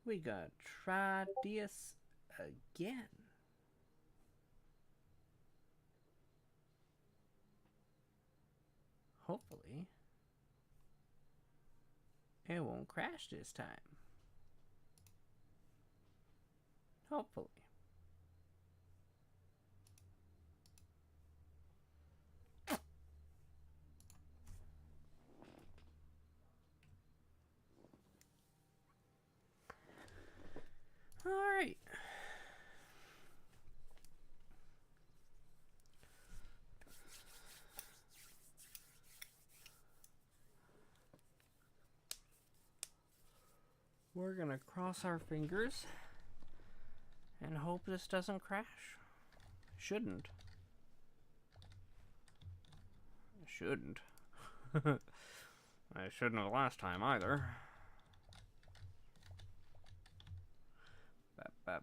We gotta try this again. Hopefully, it won't crash this time. Hopefully. Alright. We're gonna cross our fingers and hope this doesn't crash. Shouldn't. Shouldn't. I shouldn't have last time either. I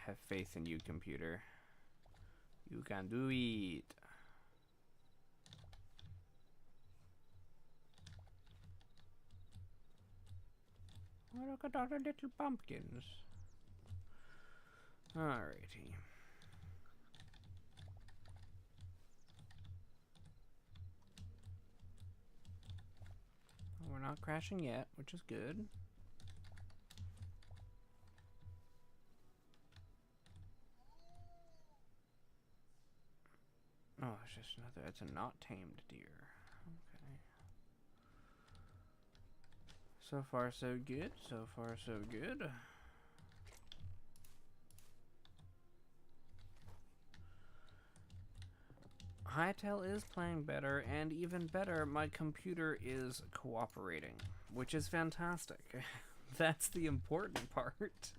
have faith in you, computer. You can do it. Oh, look at all the little pumpkins. Alrighty. We're not crashing yet, which is good. Oh, it's just another, it's a not tamed deer. Okay. So far, so good. So far, so good. Hytale is playing better, and even better, my computer is cooperating, which is fantastic. That's the important part.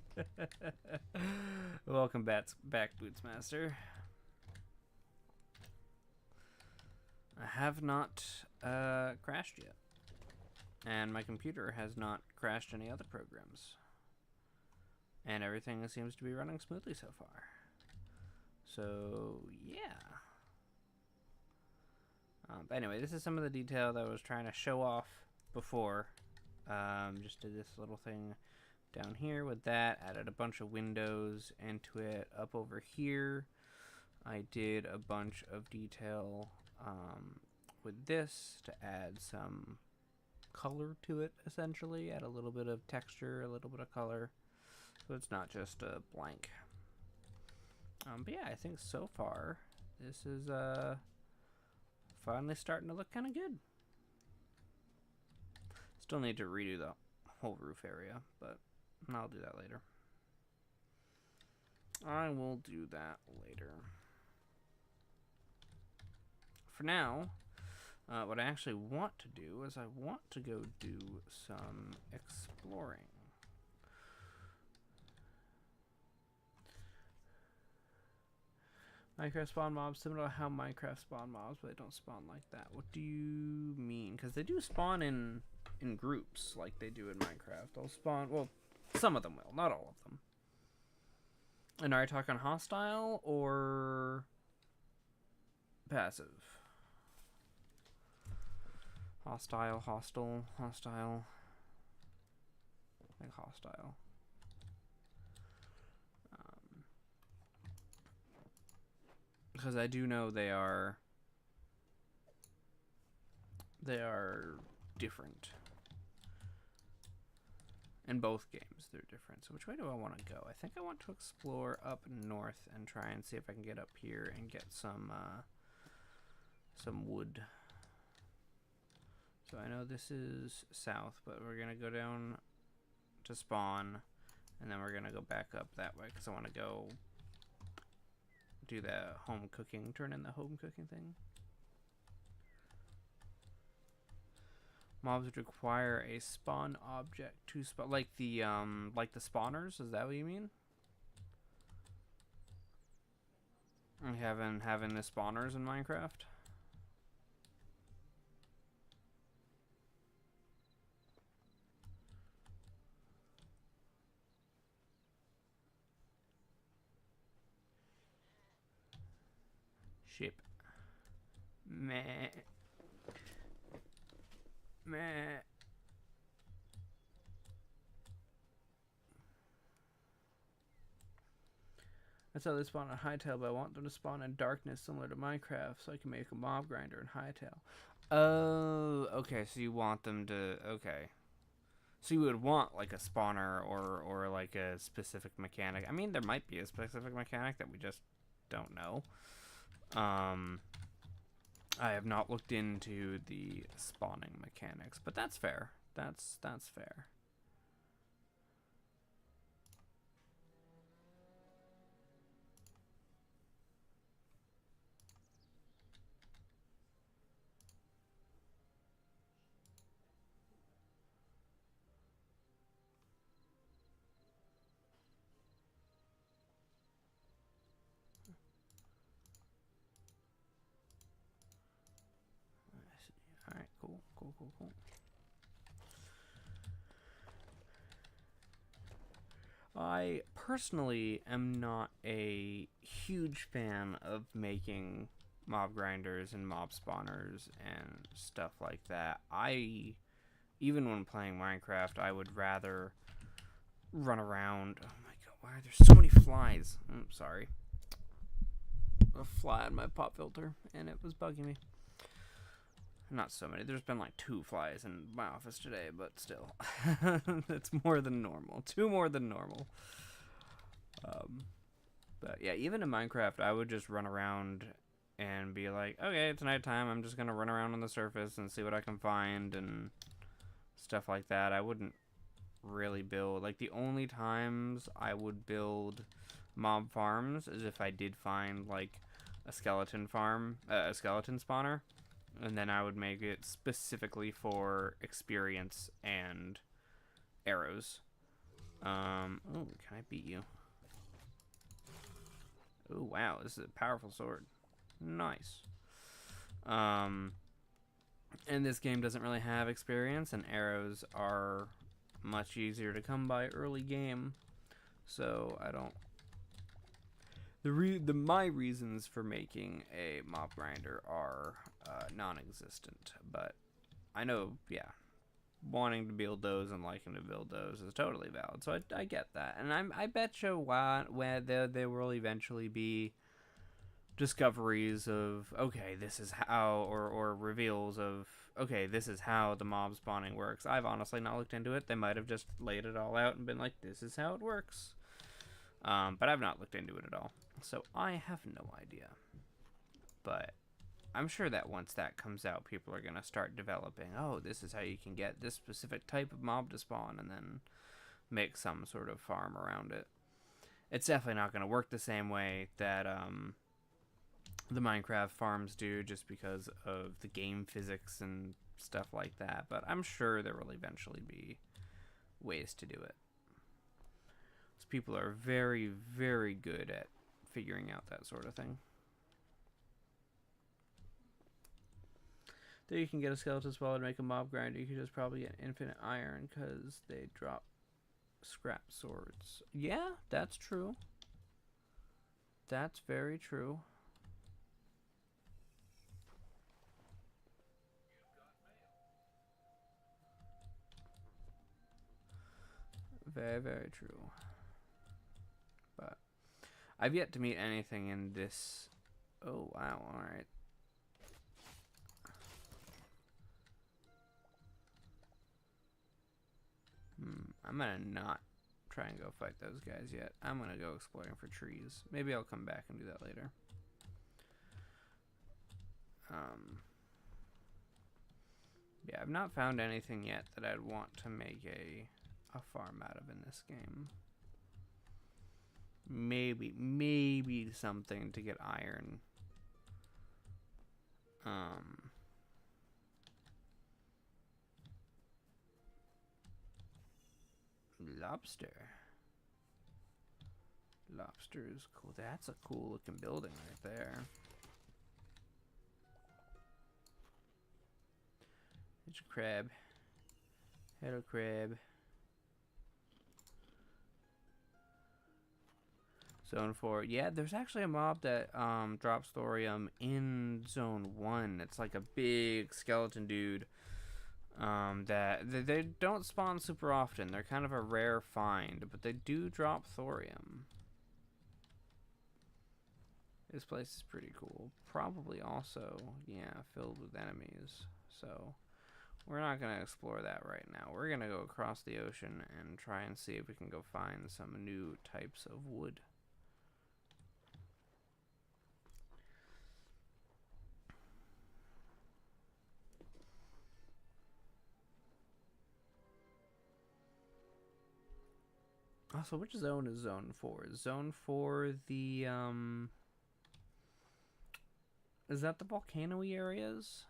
Welcome back, Bootsmaster. I have not crashed yet, and my computer has not crashed any other programs, and everything seems to be running smoothly so far. So yeah. But anyway, this is some of the detail that I was trying to show off before. Just did this little thing down here with that, added a bunch of windows into it. Up over here, I did a bunch of detail with this to add some color to it, essentially. Add a little bit of texture, a little bit of color, so it's not just a blank. But yeah, I think so far this is finally starting to look kind of good. Still need to redo the whole roof area, but I'll do that later. I will do that later. For now, what I actually want to do is I want to go do some exploring. Minecraft spawn mobs similar to how Minecraft spawn mobs, but they don't spawn like that. What do you mean? Because they do spawn in groups like they do in Minecraft. They'll spawn, well, some of them will, not all of them. And are you talking hostile or passive? Hostile, hostile, hostile. I think hostile. Because I do know they are different. In both games, they're different. So which way do I want to go? I think I want to explore up north and try and see if I can get up here and get some wood. So I know this is south, but we're gonna go down to spawn, and then we're gonna go back up that way because I want to go do the home cooking, turn in the home cooking thing. Mobs would require a spawn object to spawn, like the spawners. Is that what you mean? Having the spawners in Minecraft. Ship. Meh. Meh. That's how they spawn in Hytale, but I want them to spawn in darkness similar to Minecraft so I can make a mob grinder in Hytale. Oh, okay, so you want them to... Okay. So you would want, like, a spawner or like, a specific mechanic. I mean, there might be a specific mechanic that we just don't know. I have not looked into the spawning mechanics, but that's fair. That's fair. Alright, cool. I personally am not a huge fan of making mob grinders and mob spawners and stuff like that. Even when playing Minecraft, I would rather run around. Oh my god, why are there so many flies? I'm sorry. A fly on my pop filter, and it was bugging me. Not so many. There's been like 2 flies in my office today, but still. It's more than normal. 2 more than normal. But yeah, even in Minecraft, I would just run around and be like, okay, it's nighttime. I'm just going to run around on the surface and see what I can find and stuff like that. I wouldn't really build. Like, the only times I would build mob farms is if I did find, like, a skeleton farm, a skeleton spawner. And then I would make it specifically for experience and arrows. Oh, can I beat you? Oh, wow, this is a powerful sword. Nice. And this game doesn't really have experience, and arrows are much easier to come by early game. So I don't... My reasons for making a mob grinder are non-existent, but I know, yeah, wanting to build those and liking to build those is totally valid. So I get that, and I bet you where there will eventually be discoveries of, okay, this is how, or reveals of, okay, this is how the mob spawning works. I've honestly not looked into it. They might have just laid it all out and been like, this is how it works. But I've not looked into it at all, so I have no idea. But I'm sure that once that comes out, people are going to start developing, oh, this is how you can get this specific type of mob to spawn, and then make some sort of farm around it. It's definitely not going to work the same way that the Minecraft farms do, just because of the game physics and stuff like that. But I'm sure there will eventually be ways to do it. So people are very, very good at figuring out that sort of thing. There you can get a skeleton spawn and make a mob grinder. You can just probably get infinite iron because they drop scrap swords. Yeah, that's true. That's very true. Very, very true. But I've yet to meet anything in this. Oh, wow. All right. I'm gonna not try and go fight those guys yet. I'm gonna go exploring for trees. Maybe I'll come back and do that later. Yeah, I've not found anything yet that I'd want to make a farm out of in this game. Maybe something to get iron. Lobster. Lobster is cool. That's a cool looking building right there. It's a crab. Hello, crab. Zone 4. Yeah, there's actually a mob that drops thorium in Zone 1. It's like a big skeleton dude. That they don't spawn super often. They're kind of a rare find, but they do drop thorium. This place is pretty cool. Probably also, yeah, filled with enemies. So we're not going to explore that right now. We're going to go across the ocean and try and see if we can go find some new types of wood. Also, which zone is zone 4? Is zone 4 the, is that the volcano-y areas?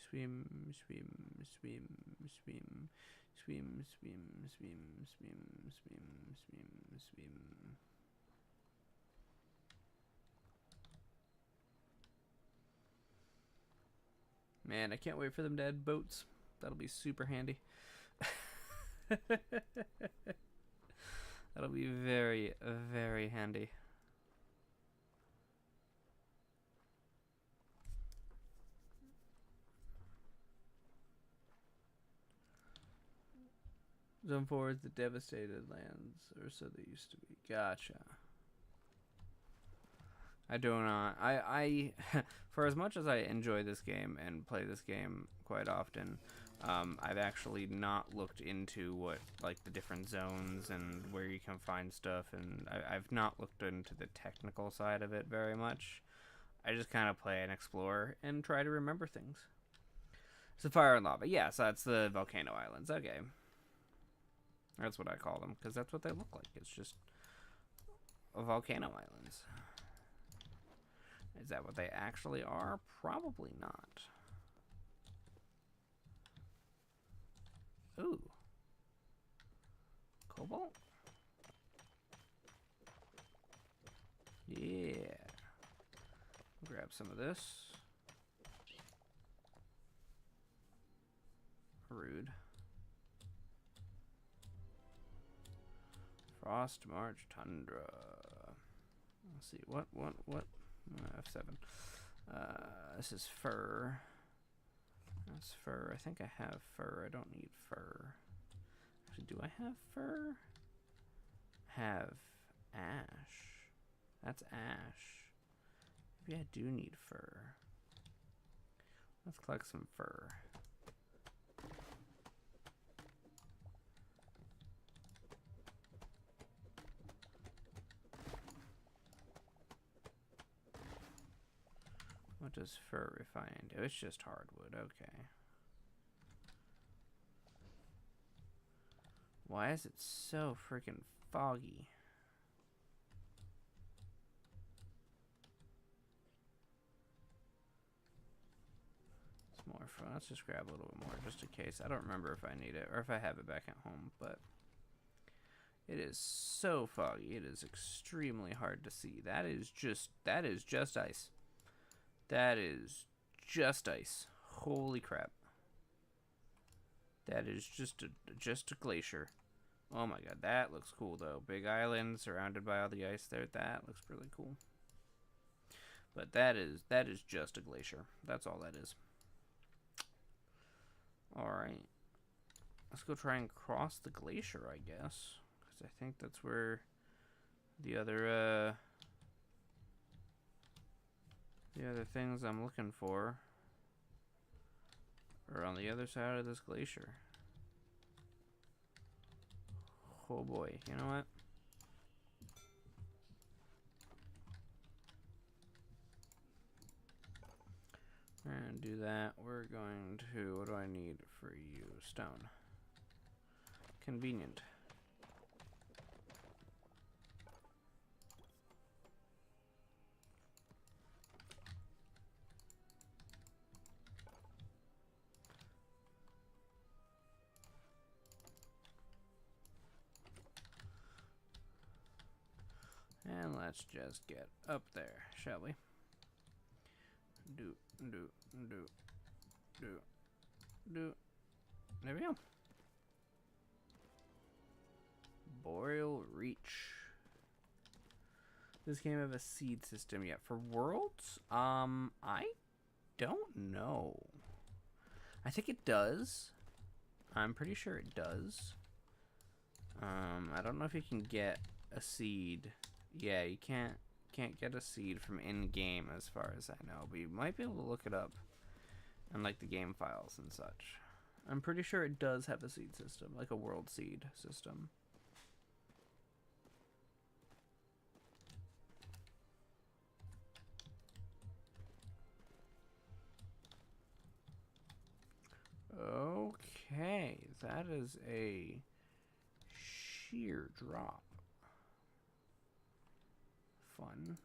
Swim, swim, swim, swim, swim, swim, swim, swim, swim, swim, swim. Man, I can't wait for them to add boats. That'll be super handy. That'll be very, very handy. Zone 4 is the devastated lands, or so they used to be. Gotcha. I don't know. I for as much as I enjoy this game and play this game quite often, I've actually not looked into what, like, the different zones and where you can find stuff, and I've not looked into the technical side of it very much. I just kind of play and explore and try to remember things. So fire and lava. Yes, that's the volcano islands. Okay. That's what I call them, because that's what they look like. It's just volcano islands. Is that what they actually are? Probably not. Ooh. Cobalt? Yeah. Grab some of this. Rude. Frost March Tundra. Let's see. What? F7. This is fur. That's fur. I think I have fur. I don't need fur. Actually, do I have fur? Have ash. That's ash. Maybe I do need fur. Let's collect some fur. What does fur refine do? It's just hardwood. Okay. Why is it so freaking foggy? It's more fun. Let's just grab a little bit more just in case. I don't remember if I need it or if I have it back at home, but it is so foggy. It is extremely hard to see. That is just ice. That is just ice. Holy crap. That is just a glacier. Oh my god, that looks cool though. Big island surrounded by all the ice there. That looks really cool. But that is just a glacier. That's all that is. Alright. Let's go try and cross the glacier, I guess. Because I think that's where the other things I'm looking for are on the other side of this glacier. Oh boy, you know what? We're gonna do that. We're going to, what do I need for you? Stone. Convenient. And let's just get up there, shall we? Do. There we go. Boreal Reach. Does this game have a seed system yet? For worlds? I don't know. I think it does. I'm pretty sure it does. I don't know if you can get a seed. Yeah, you can't get a seed from in-game as far as I know, but you might be able to look it up on like the game files and such. I'm pretty sure it does have a seed system, like a world seed system. Okay, that is a sheer drop. Fun.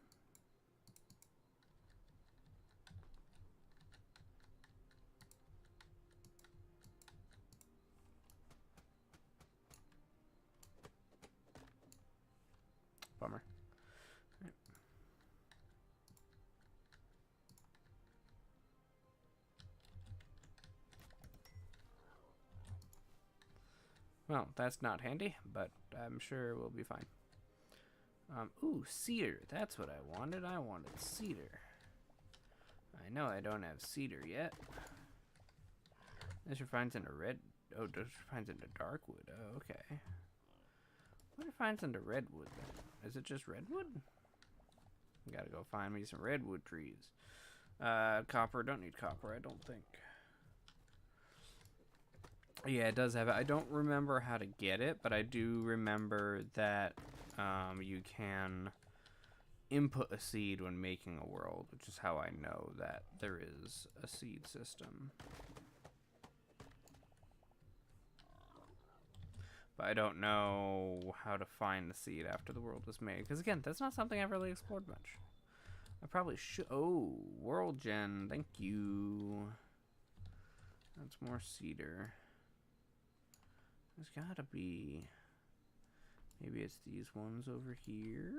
Bummer. Right. Well, that's not handy, but I'm sure we'll be fine. Ooh, cedar. That's what I wanted. I wanted cedar. I know I don't have cedar yet. This refines into red. Oh, this refines into dark wood. Oh, okay. What refines into redwood then? Is it just redwood? Gotta go find me some redwood trees. Copper. Don't need copper, I don't think. Yeah, it does have it. I don't remember how to get it, but I do remember that you can input a seed when making a world, which is how I know that there is a seed system. But I don't know how to find the seed after the world was made. Because again, that's not something I've really explored much. I probably should. Oh, world gen. Thank you. That's more cedar. There's gotta be. Maybe it's these ones over here.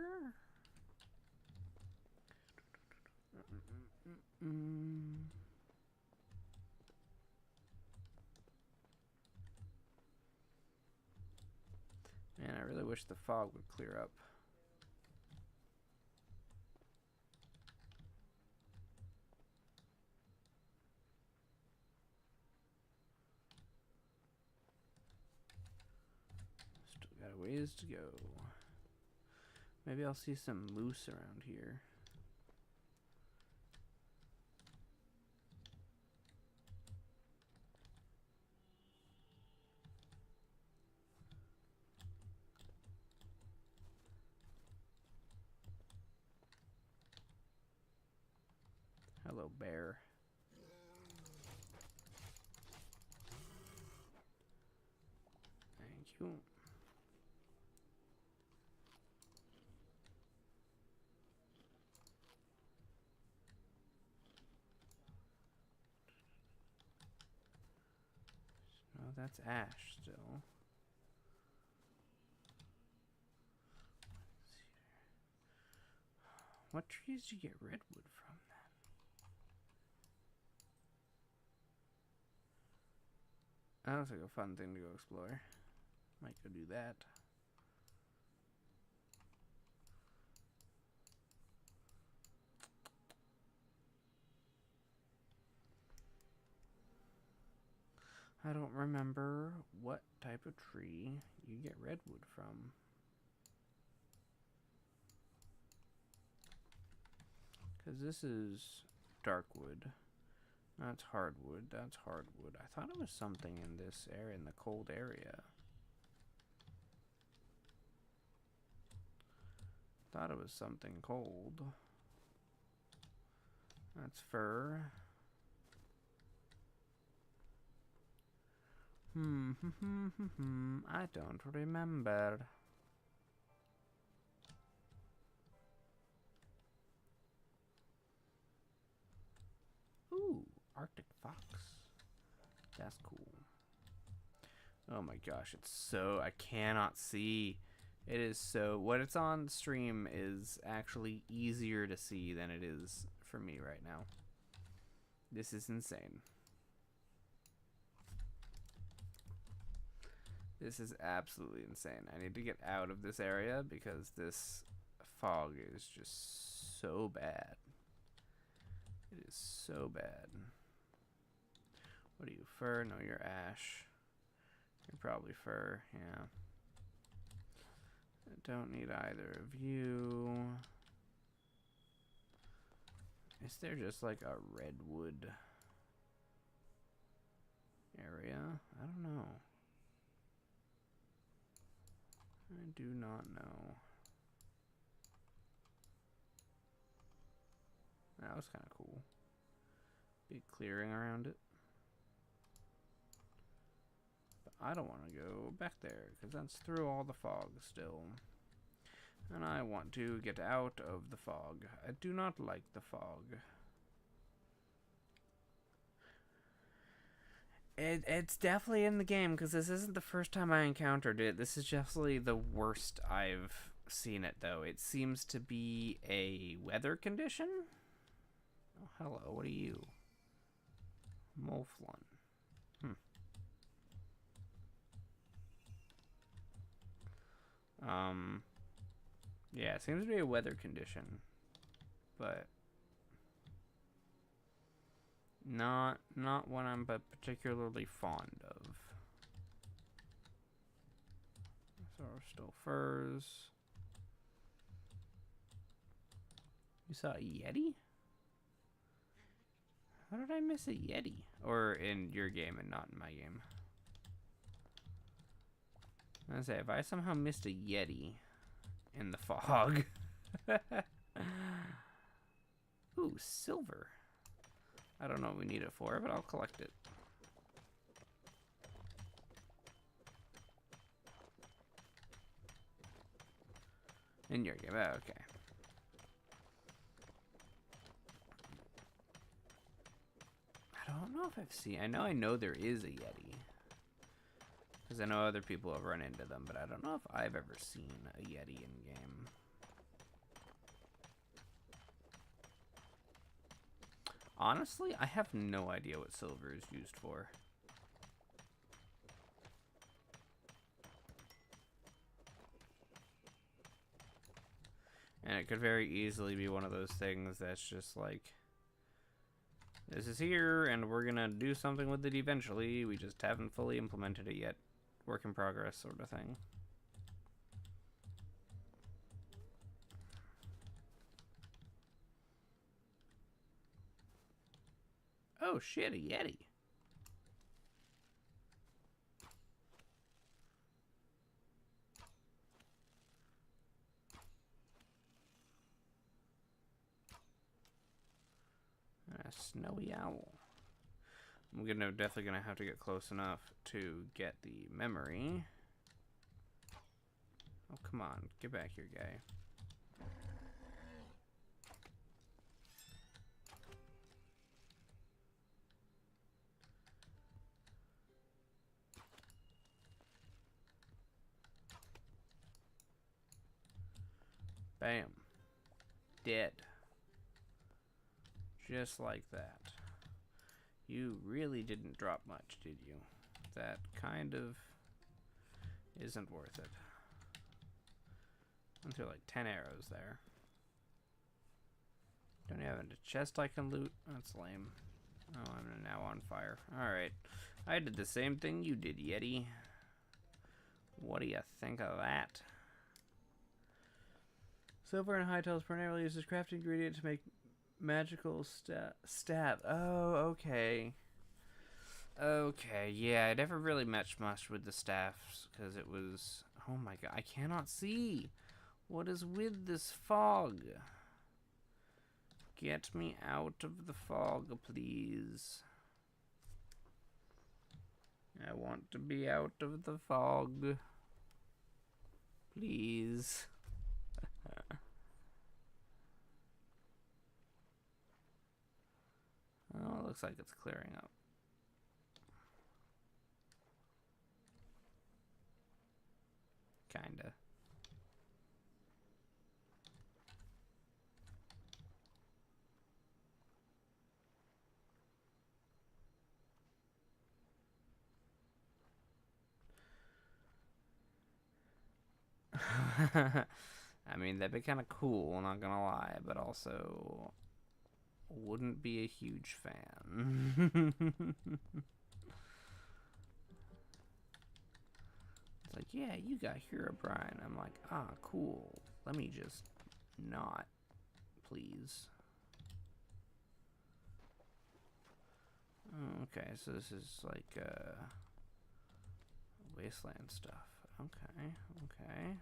Man, I really wish the fog would clear up. Still got a ways to go. Maybe I'll see some moose around here. Hello, bear. Thank you. No, that's ash still. What trees do you get redwood from then? That looks like a fun thing to go explore. Might go do that. I don't remember what type of tree you get redwood from. Because this is dark wood. That's hardwood. That's hardwood. I thought it was something in this area, in the cold area. Thought it was something cold. That's fur. I don't remember. Ooh, Arctic fox. That's cool. Oh my gosh, it's so... I cannot see. It is so... What it's on stream is actually easier to see than it is for me right now. This is insane. This is absolutely insane. I need to get out of this area because this fog is just so bad. It is so bad. What are you, fir? No, you're ash. You're probably fur, yeah. I don't need either of you. Is there just like a redwood area? I don't know. I do not know. That was kind of cool. Big clearing around it. But I don't want to go back there because that's through all the fog still. And I want to get out of the fog. I do not like the fog. It's definitely in the game because this isn't the first time I encountered it. This is definitely the worst I've seen it, though. It seems to be a weather condition. Oh, hello. What are you? Moflon. Yeah, it seems to be a weather condition, but not one I'm particularly fond of. So still furs. You saw a Yeti? How did I miss a Yeti? Or in your game and not in my game? I was gonna say, if I somehow missed a Yeti in the fog. Ooh, silver. I don't know what we need it for, but I'll collect it. In your game, oh, okay. I don't know if I've seen, I know there is a Yeti. Because I know other people have run into them, but I don't know if I've ever seen a Yeti in game. Honestly, I have no idea what silver is used for. And it could very easily be one of those things that's just like, this is here, and we're gonna do something with it eventually. We just haven't fully implemented it yet. Work in progress sort of thing. Oh shit, a Yeti. A snowy owl. I'm definitely gonna have to get close enough to get the memory. Oh, come on. Get back here, guy. Bam. Dead. Just like that. You really didn't drop much, did you? That kind of isn't worth it. Until like 10 arrows there. Don't have a chest I can loot. That's lame. Oh, I'm now on fire. Alright. I did the same thing you did, Yeti. What do you think of that? Silver and Hytale is primarily used as crafting ingredient to make magical stab. Oh, okay. Okay, yeah, I never really matched much with the staffs because it was... Oh my god, I cannot see. What is with this fog? Get me out of the fog, please. I want to be out of the fog. Please. Oh, it looks like it's clearing up. Kinda. I mean, that'd be kind of cool, not gonna lie, but also wouldn't be a huge fan. It's like, yeah, you got Herobrine. I'm like, ah, cool. Let me just not, please. Okay, so this is like wasteland stuff. Okay, okay.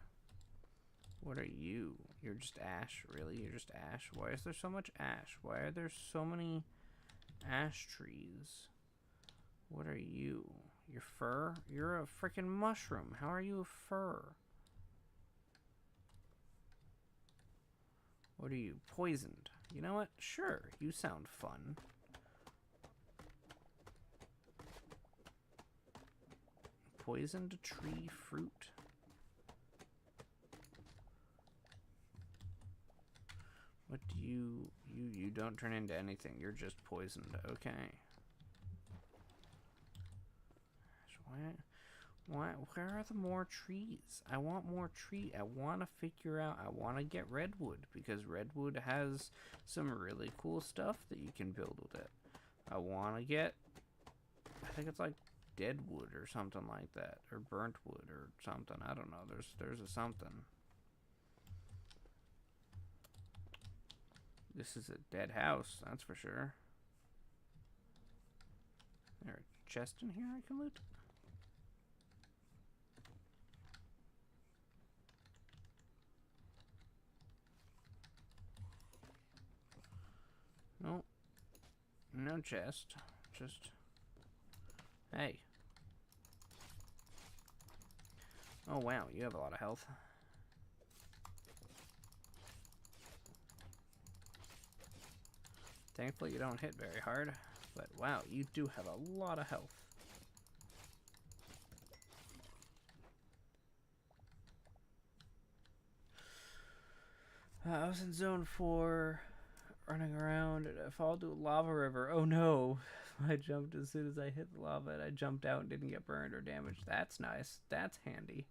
What are you? You're just ash, really? You're just ash? Why is there so much ash? Why are there so many ash trees? What are you? You're fur? You're a freaking mushroom. How are you a fur? What are you? Poisoned. You know what? Sure, you sound fun. Poisoned tree fruit. What do you don't turn into anything. You're just poisoned. Okay. Why, where are the more trees? I want more tree. I want to figure out, I want to get redwood because redwood has some really cool stuff that you can build with it. I want to get, I think it's like dead wood or something like that, or burnt wood or something. I don't know. There's a something. This is a dead house, that's for sure. There's a chest in here I can loot. Nope. No chest. Just... Hey. Oh wow, you have a lot of health. Thankfully you don't hit very hard, but wow, you do have a lot of health. I was in zone 4, running around, and I fall into a lava river. Oh no! I jumped as soon as I hit the lava, and I jumped out and didn't get burned or damaged. That's nice. That's handy.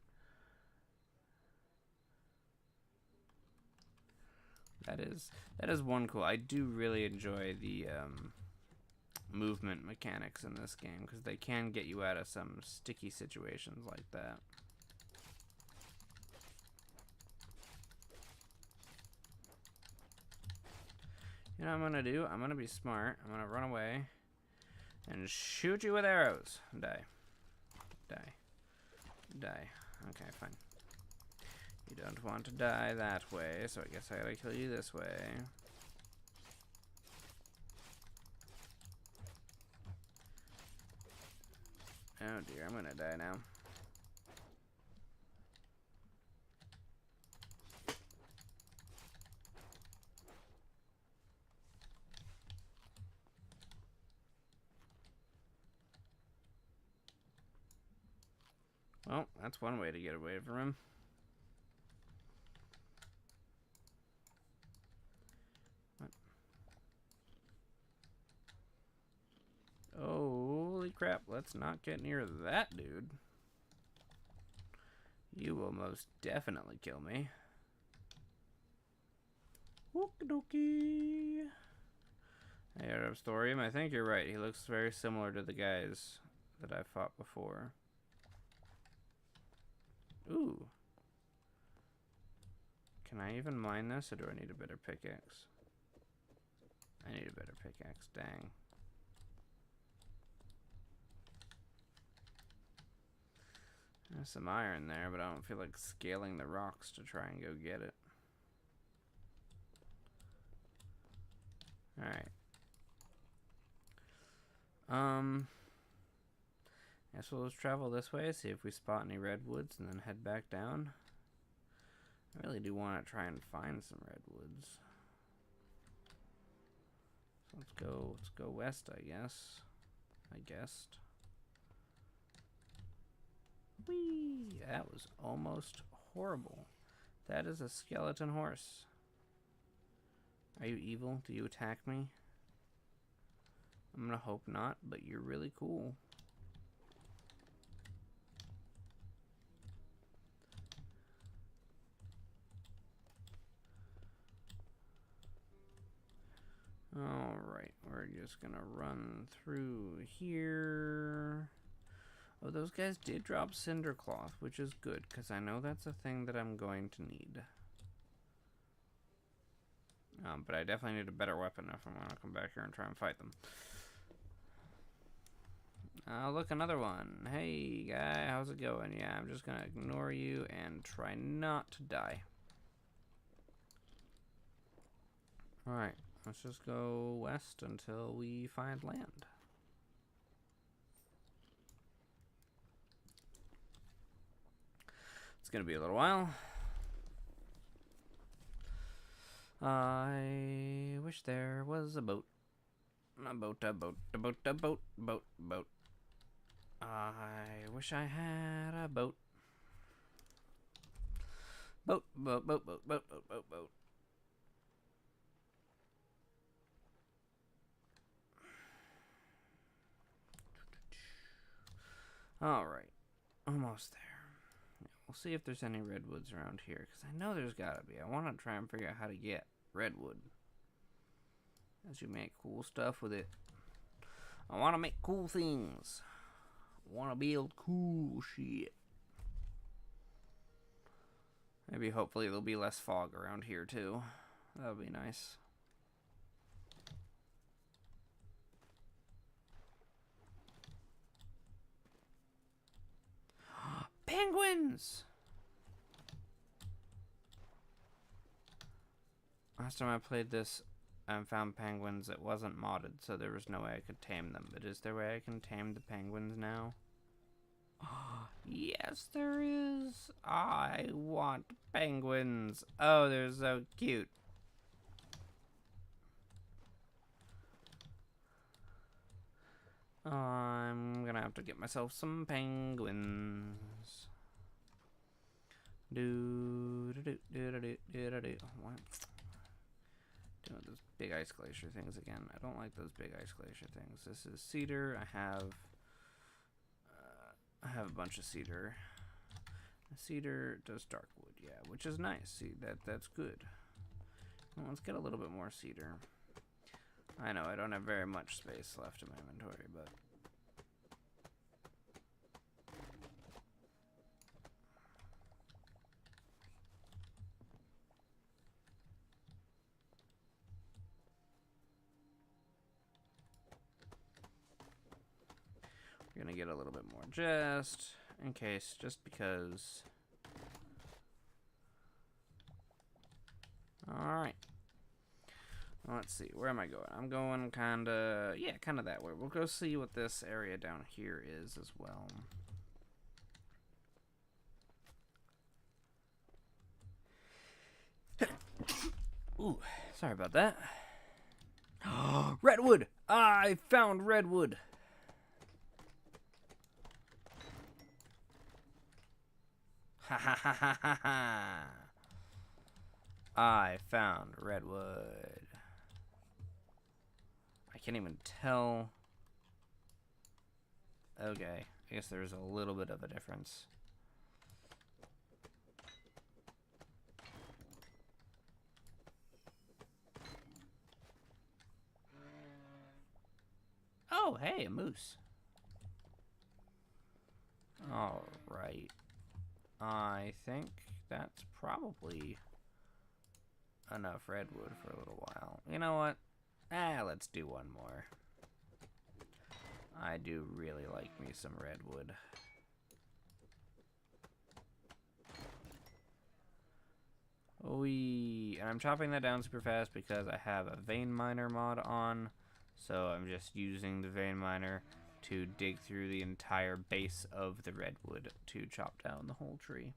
That is one cool. I do really enjoy the movement mechanics in this game because they can get you out of some sticky situations like that. You know what I'm gonna do? I'm gonna be smart. I'm gonna run away and shoot you with arrows. Die. Die. Die. Okay, fine. You don't want to die that way, so I guess I gotta kill you this way. Oh dear, I'm gonna die now. Well, that's one way to get away from him. What? Holy crap, let's not get near that dude. You will most definitely kill me. Okie dokie. I heard of Thorium. I think you're right. He looks very similar to the guys that I fought before. Ooh. Can I even mine this, or do I need a better pickaxe? I need a better pickaxe, dang. There's some iron there, but I don't feel like scaling the rocks to try and go get it. Alright. Guess we'll just travel this way, see if we spot any redwoods, and then head back down. I really do want to try and find some redwoods. So let's go west, I guess. I guessed. Whee! That was almost horrible. That is a skeleton horse. Are you evil? Do you attack me? I'm gonna hope not, but you're really cool. Alright, we're just gonna run through here. Oh, those guys did drop cinder cloth, which is good, because I know that's a thing that I'm going to need. But I definitely need a better weapon if I'm going to come back here and try and fight them. Look, another one. Hey, guy, how's it going? Yeah, I'm just going to ignore you and try not to die. Alright, let's just go west until we find land. It's going to be a little while. I wish there was a boat. A boat. I wish I had a boat. Boat. Alright, almost there. We'll see if there's any redwoods around here, because I know there's gotta be. I want to try and figure out how to get redwood, as you make cool stuff with it. I want to make cool things. I want to build cool shit. Maybe hopefully there'll be less fog around here too. That would be nice. Penguins! Last time I played this and found penguins, it wasn't modded, so there was no way I could tame them. But is there a way I can tame the penguins now? Yes, there is. I want penguins. Oh, they're so cute. I'm gonna have to get myself some penguins. What? Doing those big ice glacier things again. I don't like those big ice glacier things. This is cedar. I have a bunch of cedar. Cedar does dark wood, yeah, which is nice. See, that's good. Well, let's get a little bit more cedar. I know I don't have very much space left in my inventory, but we're gonna get a little bit more just in case, just because. Alright. Let's see, where am I going? I'm going kinda that way. We'll go see what this area down here is as well. Ooh, sorry about that. Redwood! I found redwood! Ha ha ha ha ha ha! I found redwood. I can't even tell. Okay, I guess there's a little bit of a difference. Oh, hey, a moose. Alright. I think that's probably enough redwood for a little while. You know what? Let's do one more. I do really like me some redwood. And I'm chopping that down super fast because I have a vein miner mod on. So I'm just using the vein miner to dig through the entire base of the redwood to chop down the whole tree.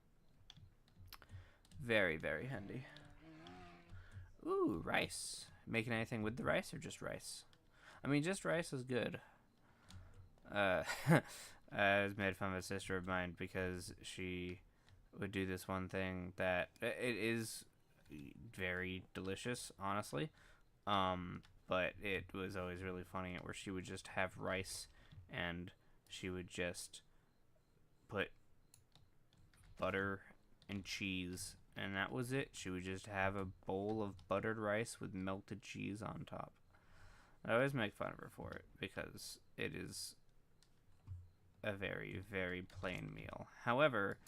Very, very handy. Ooh, rice. Making anything with the rice or just rice? I mean, just rice is good. I was made fun of a sister of mine because she would do this one thing that it is very delicious, honestly. But it was always really funny where she would just have rice and she would just put butter and cheese, and that was it. She would just have a bowl of buttered rice with melted cheese on top. I always make fun of her for it because it is a very, very plain meal. However,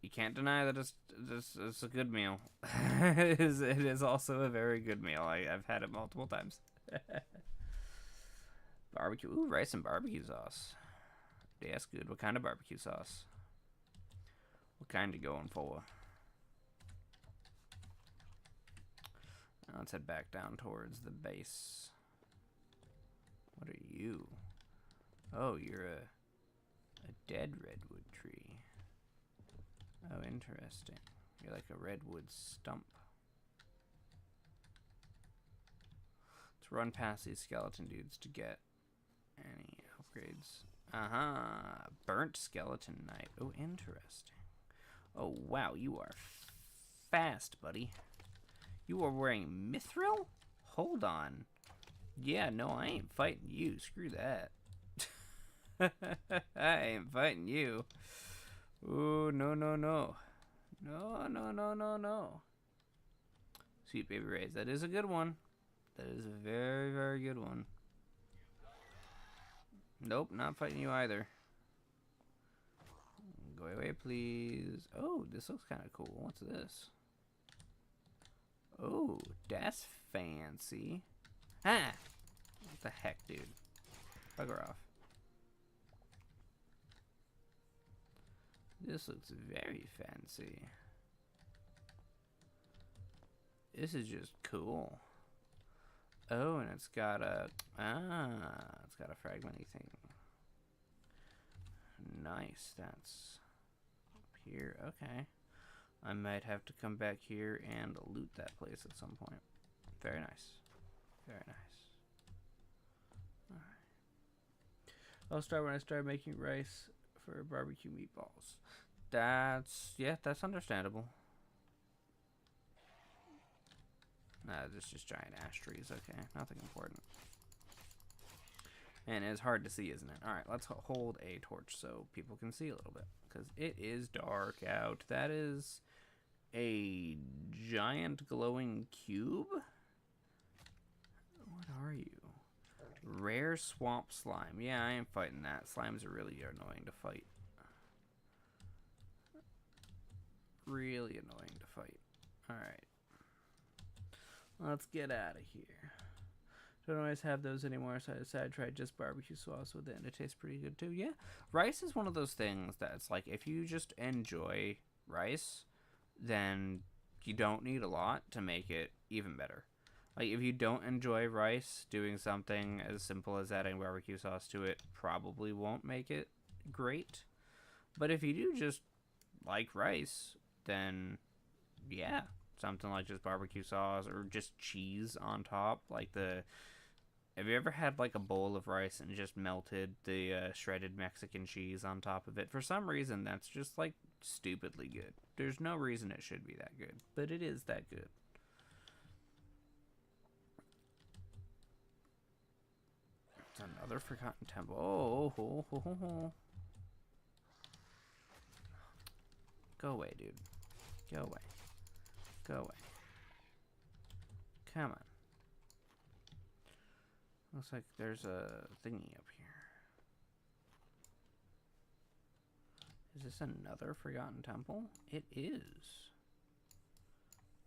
you can't deny that it's a good meal. It is also a very good meal. I've had it multiple times. Barbecue. Ooh, rice and barbecue sauce. That's good. What kind of barbecue sauce? What kind are you going for? Now let's head back down towards the base. What are you? Oh, you're a dead redwood tree. Oh, interesting. You're like a redwood stump. Let's run past these skeleton dudes to get any upgrades. Burnt skeleton knight. Oh, interesting. Oh, wow, you are fast, buddy. You are wearing mithril? Hold on. Yeah, no, I ain't fighting you. Screw that. I ain't fighting you. Ooh, no, no, no. No, no, no, no, no. Sweet baby rays. That is a good one. That is a very, very good one. Nope, not fighting you either. Go away, please. Oh, this looks kind of cool. What's this? Oh, that's fancy. Ah! What the heck, dude? Bugger off. This looks very fancy. This is just cool. Oh, and it's got a fragmenty thing. Nice. That's up here. Okay. I might have to come back here and loot that place at some point. Very nice. Very nice. Alright. I'll start when I start making rice for barbecue meatballs. That's understandable. Nah, this is just giant ash trees. Okay, nothing important. And it's hard to see, isn't it? Alright, let's hold a torch so people can see a little bit. Because it is dark out. That is a giant glowing cube? What are you? Rare swamp slime. Yeah, I am fighting that. Slimes are really annoying to fight. Really annoying to fight. Alright. Let's get out of here. Don't always have those anymore, so I decided to try just barbecue sauce with it, and it tastes pretty good too. Yeah, rice is one of those things that's like, if you just enjoy rice, then you don't need a lot to make it even better. Like, if you don't enjoy rice, doing something as simple as adding barbecue sauce to it probably won't make it great. But if you do just like rice, then yeah, something like just barbecue sauce or just cheese on top. Have you ever had like a bowl of rice and just melted the shredded Mexican cheese on top of it? For some reason, that's just like stupidly good. There's no reason it should be that good, but it is that good. It's another forgotten temple. Oh, ho, ho, ho, ho. Go away, dude. Go away. Go away. Come on. Looks like there's a thingy up here. Is this another forgotten temple? It is.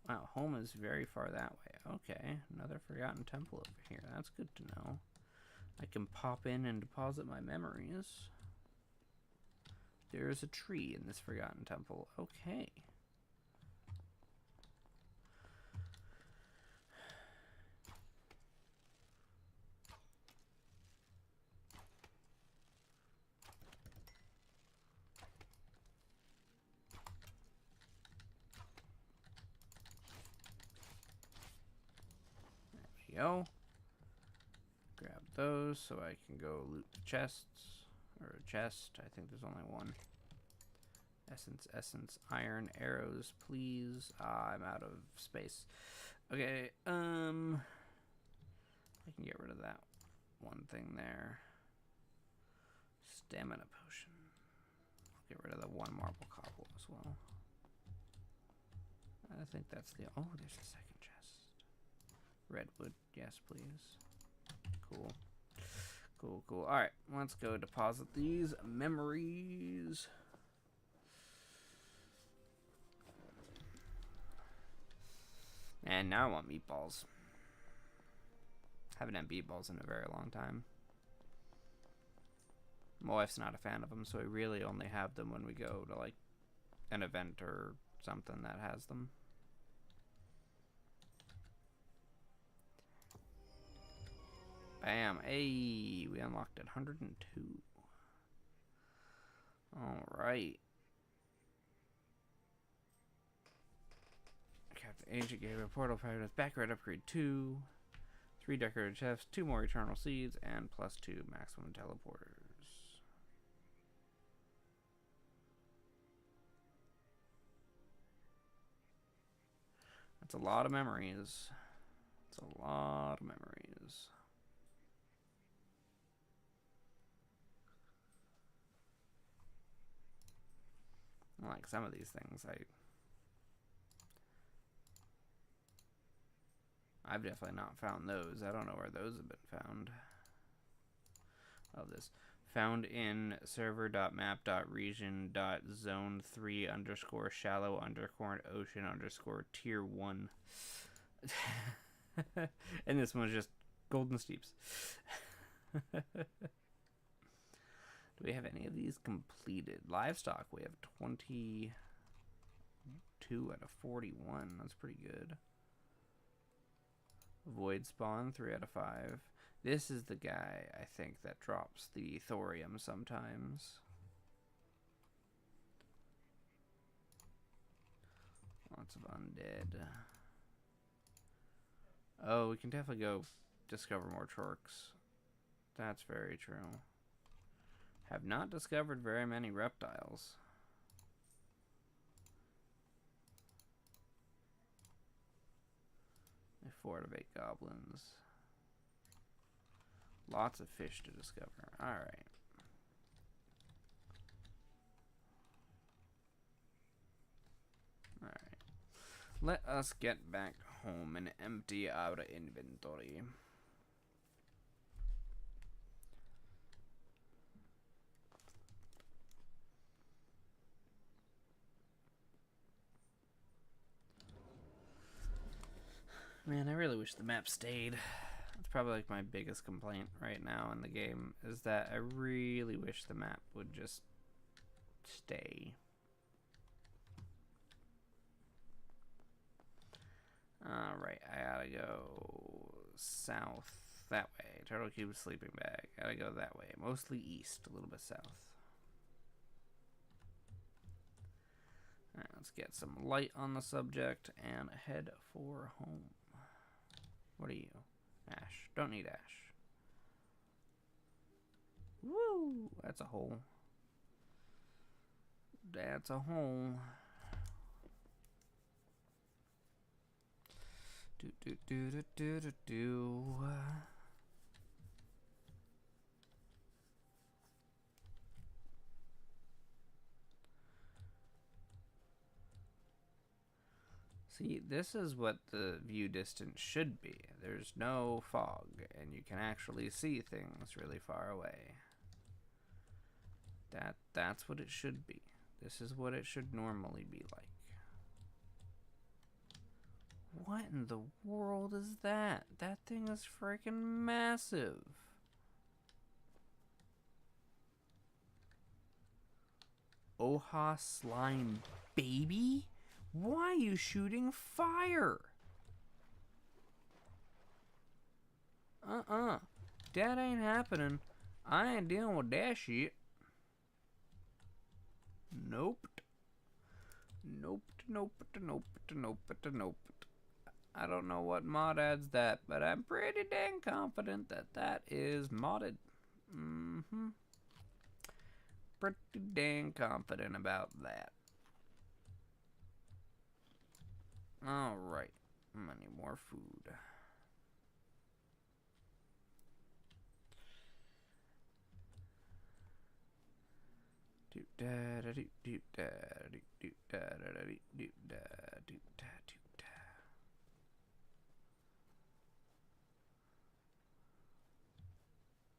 Wow, home is very far that way. Okay, another forgotten temple over here. That's good to know. I can pop in and deposit my memories. There is a tree in this forgotten temple. Okay. Go. Grab those so I can go loot the chests. Or a chest. I think there's only one. Essence, iron, arrows, please. I'm out of space. Okay, I can get rid of that one thing there. Stamina potion. Get rid of the one marble cobble as well. I think that's the... Oh, there's a second chest. Redwood, yes, please. Cool. Cool, cool. Alright, let's go deposit these memories. And now I want meatballs. Haven't had meatballs in a very long time. My wife's not a fan of them, so we really only have them when we go to, like, an event or something that has them. Bam. Hey, we unlocked it. 102. Alright. Captain Agent gave a portal fired with backward upgrade 2. 3 decorated chests, 2 more eternal seeds, and +2 maximum teleporters. That's a lot of memories. It's a lot of memories. Like some of these things, I've definitely not found those. I don't know where those have been found. Oh, this. Found in server.map.region.zone3_shallow_ocean_tier 1. And this one's just golden steeps. Do we have any of these completed? Livestock, we have 22 out of 41. That's pretty good. Void spawn, 3 out of 5. This is the guy, I think, that drops the thorium sometimes. Lots of undead. Oh, we can definitely go discover more chorks. That's very true. Have not discovered very many reptiles. A 4 out of 8 goblins. Lots of fish to discover. Alright. Alright. Let us get back home and empty our inventory. Man, I really wish the map stayed. That's probably like my biggest complaint right now in the game, is that I really wish the map would just stay. Alright, I gotta go south that way. Turtle Cube sleeping bag. Gotta go that way. Mostly east, a little bit south. Alright, let's get some light on the subject and head for home. What are you? Ash. Don't need ash. Woo! That's a hole. That's a hole. Do do do do do do do. See, this is what the view distance should be. There's no fog, and you can actually see things really far away. That's what it should be. This is what it should normally be like. What in the world is that? That thing is freaking massive. Oha slime baby? Why are you shooting fire? That ain't happening. I ain't dealing with that shit. Nope. Nope, nope, nope, nope, nope. I don't know what mod adds that, but I'm pretty dang confident that that is modded. Pretty dang confident about that. Alright. I'm gonna need more food. Do da da do do da do do da da da do da do da do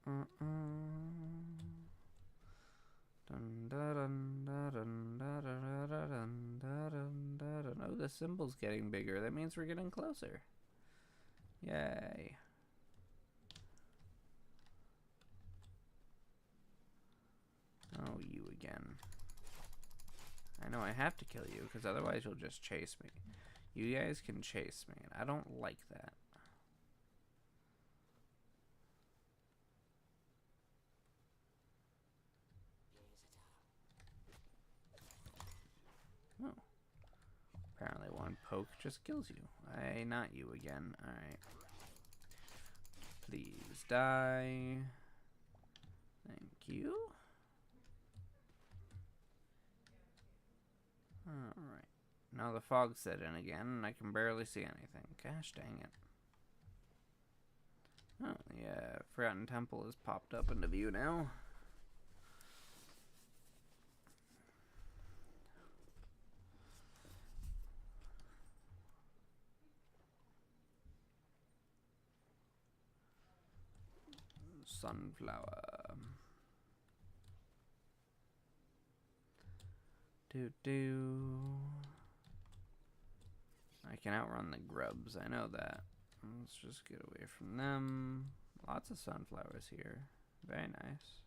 da. Oh, the symbol's getting bigger. That means we're getting closer. Yay. Oh, you again. I know I have to kill you, because otherwise you'll just chase me. You guys can chase me, and I don't like that. Oh. Apparently one poke just kills you. Not you again. Alright. Please die. Thank you. Alright. Now the fog set in again, and I can barely see anything. Gosh dang it. Oh, yeah. Forgotten Temple has popped up into view now. Sunflower. I can outrun the grubs, I know that. Let's just get away from them. Lots of sunflowers here. Very nice.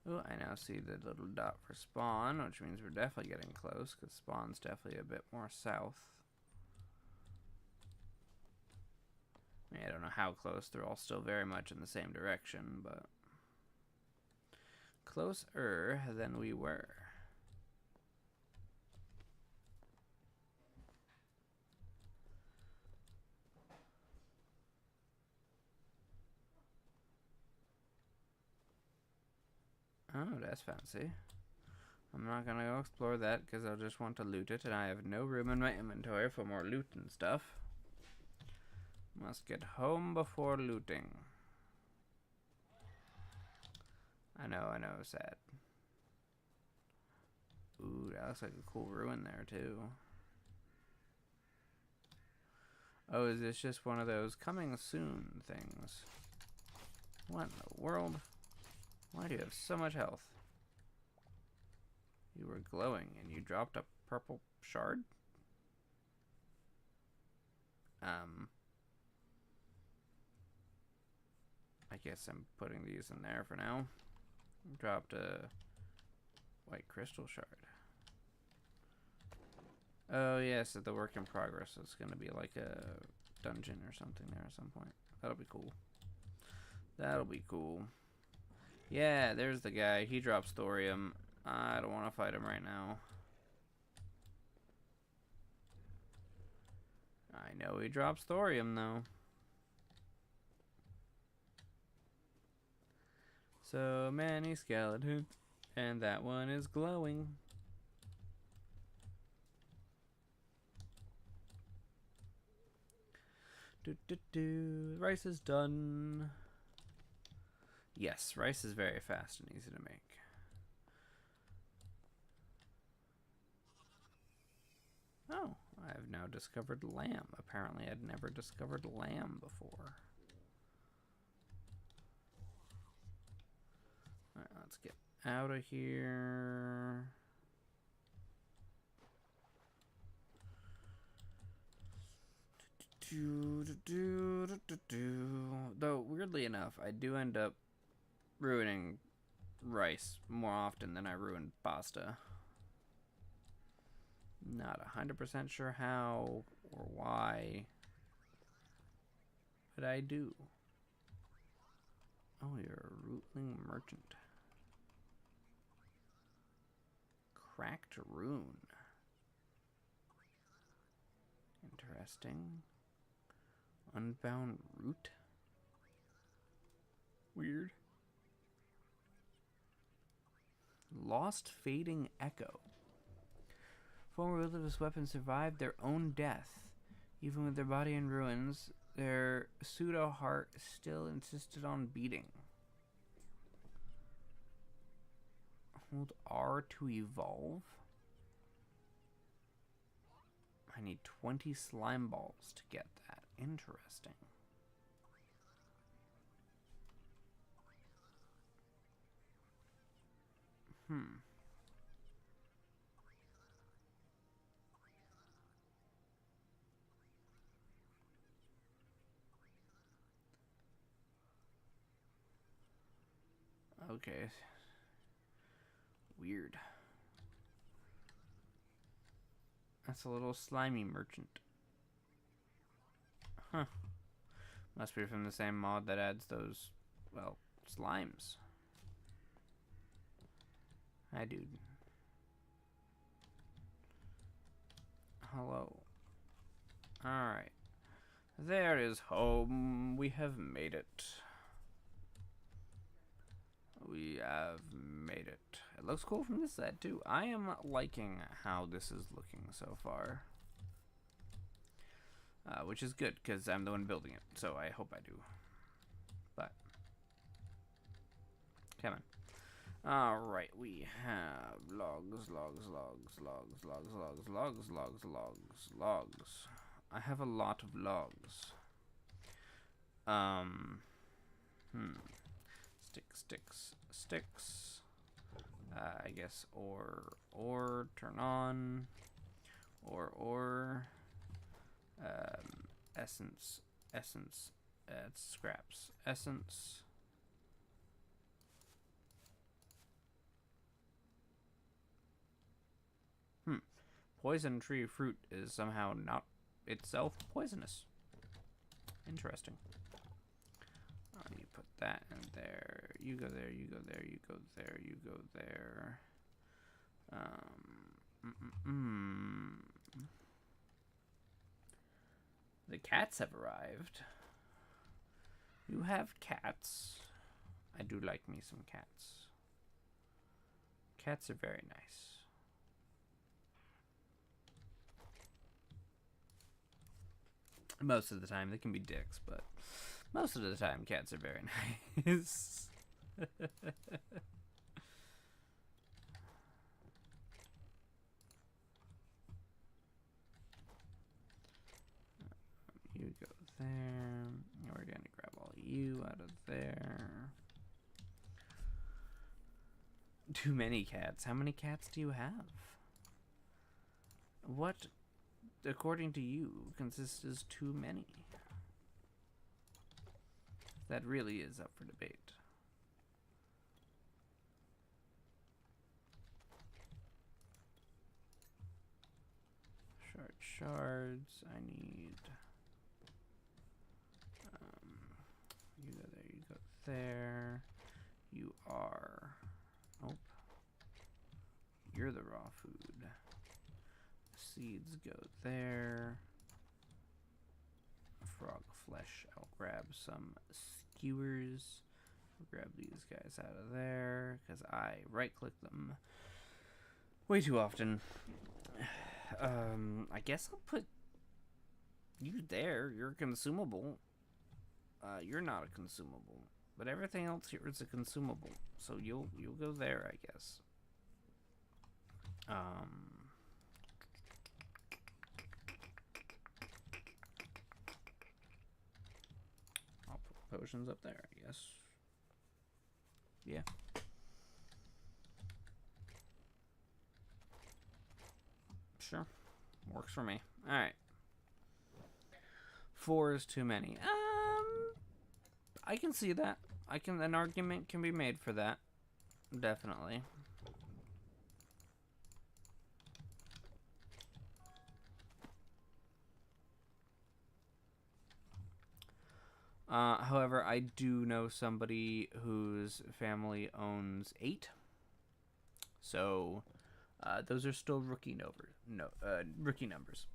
Oh, I now see the little dot for spawn, which means we're definitely getting close, because spawn's definitely a bit more south. I mean, I don't know how close. They're all still very much in the same direction, but closer than we were. Oh, that's fancy. I'm not gonna go explore that because I'll just want to loot it, and I have no room in my inventory for more loot and stuff. Must get home before looting. I know, sad. Ooh, that looks like a cool ruin there, too. Oh, is this just one of those coming soon things? What in the world? Why do you have so much health? You were glowing and you dropped a purple shard? I guess I'm putting these in there for now. Dropped a white crystal shard. Oh yes, the work in progress is going to be like a dungeon or something there at some point. That'll be cool. That'll be cool. Yeah, there's the guy. He drops thorium. I don't want to fight him right now. I know he drops thorium though. So many skeletons, and that one is glowing. Rice is done. Yes, rice is very fast and easy to make. Oh, I've now discovered lamb. Apparently I'd never discovered lamb before. Alright, let's get out of here. Though, weirdly enough, I do end up ruining rice more often than I ruin pasta. Not 100% sure how or why, but I do. Oh, you're a rootling merchant. Cracked rune. Interesting. Unbound root. Weird. Lost fading echo. Former wielders of this weapon survived their own death. Even with their body in ruins, their pseudo heart still insisted on beating. Hold R to evolve. I need 20 slime balls to get that. Interesting. Okay. Weird. That's a little slimy merchant. Huh. Must be from the same mod that adds those, well, slimes. Hi, dude. Hello. Alright. There is home. We have made it. We have made it. It looks cool from this side, too. I am liking how this is looking so far. Which is good, because I'm the one building it, so I hope I do. But, come on. Alright, we have logs. I have a lot of logs. Sticks. I guess ore, turn on. Ore. Essence. It's scraps. Essence. Poison tree fruit is somehow not itself poisonous. Interesting. You put that in there. You go there, you go there, you go there, you go there. The cats have arrived. You have cats. I do like me some cats. Cats are very nice. Most of the time, they can be dicks, but most of the time, cats are very nice. You go there. We're going to grab all you out of there. Too many cats. How many cats do you have? What, according to you, consists as too many? That really is up for debate. Shards. I need. You go there. You go there. You are. Nope. You're the raw food. Seeds go there. Frog flesh. I'll grab some skewers. I'll grab these guys out of there because I right-click them way too often. I guess I'll put you there. You're a consumable. You're not a consumable, but everything else here is a consumable. So you'll go there, I guess. I'll put potions up there, I guess. Yeah. Sure. Works for me. Alright. 4 is too many. I can see that. An argument can be made for that. Definitely. However, I do know somebody whose family owns 8. So, those are still rookie numbers.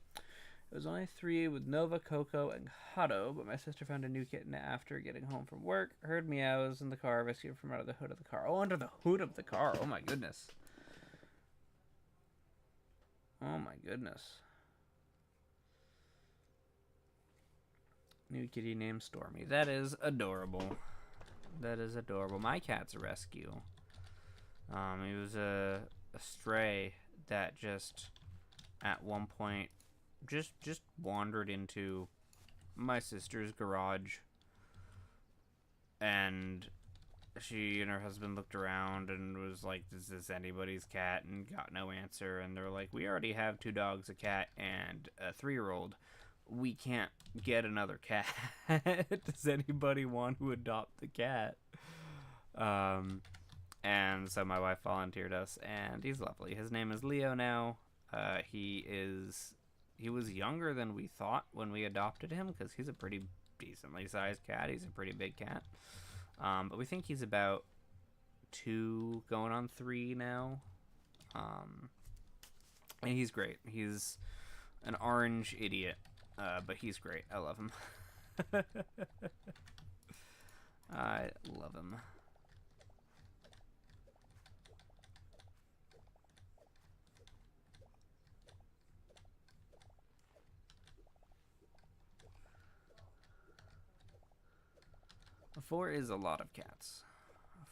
It was only 3 with Nova, Coco, and Hato, but my sister found a new kitten after getting home from work, heard meows in the car, rescued from under the hood of the car. Oh, under the hood of the car. Oh, my goodness. Oh, my goodness. New kitty named Stormy. That is adorable. That is adorable. My cat's a rescue. He was a stray that just, at one point, just wandered into my sister's garage and she and her husband looked around and was like, is this anybody's cat? And got no answer. And they're like, we already have 2 dogs, a cat, and a 3-year-old. We can't get another cat. Does anybody want to adopt the cat? And so my wife volunteered us, and he's lovely. His name is Leo now. He was younger than we thought when we adopted him, because he's a pretty decently sized cat. He's a pretty big cat. But we think he's about 2, going on 3 now. And he's great. He's an orange idiot, but he's great. I love him. I love him. Four is a lot of cats.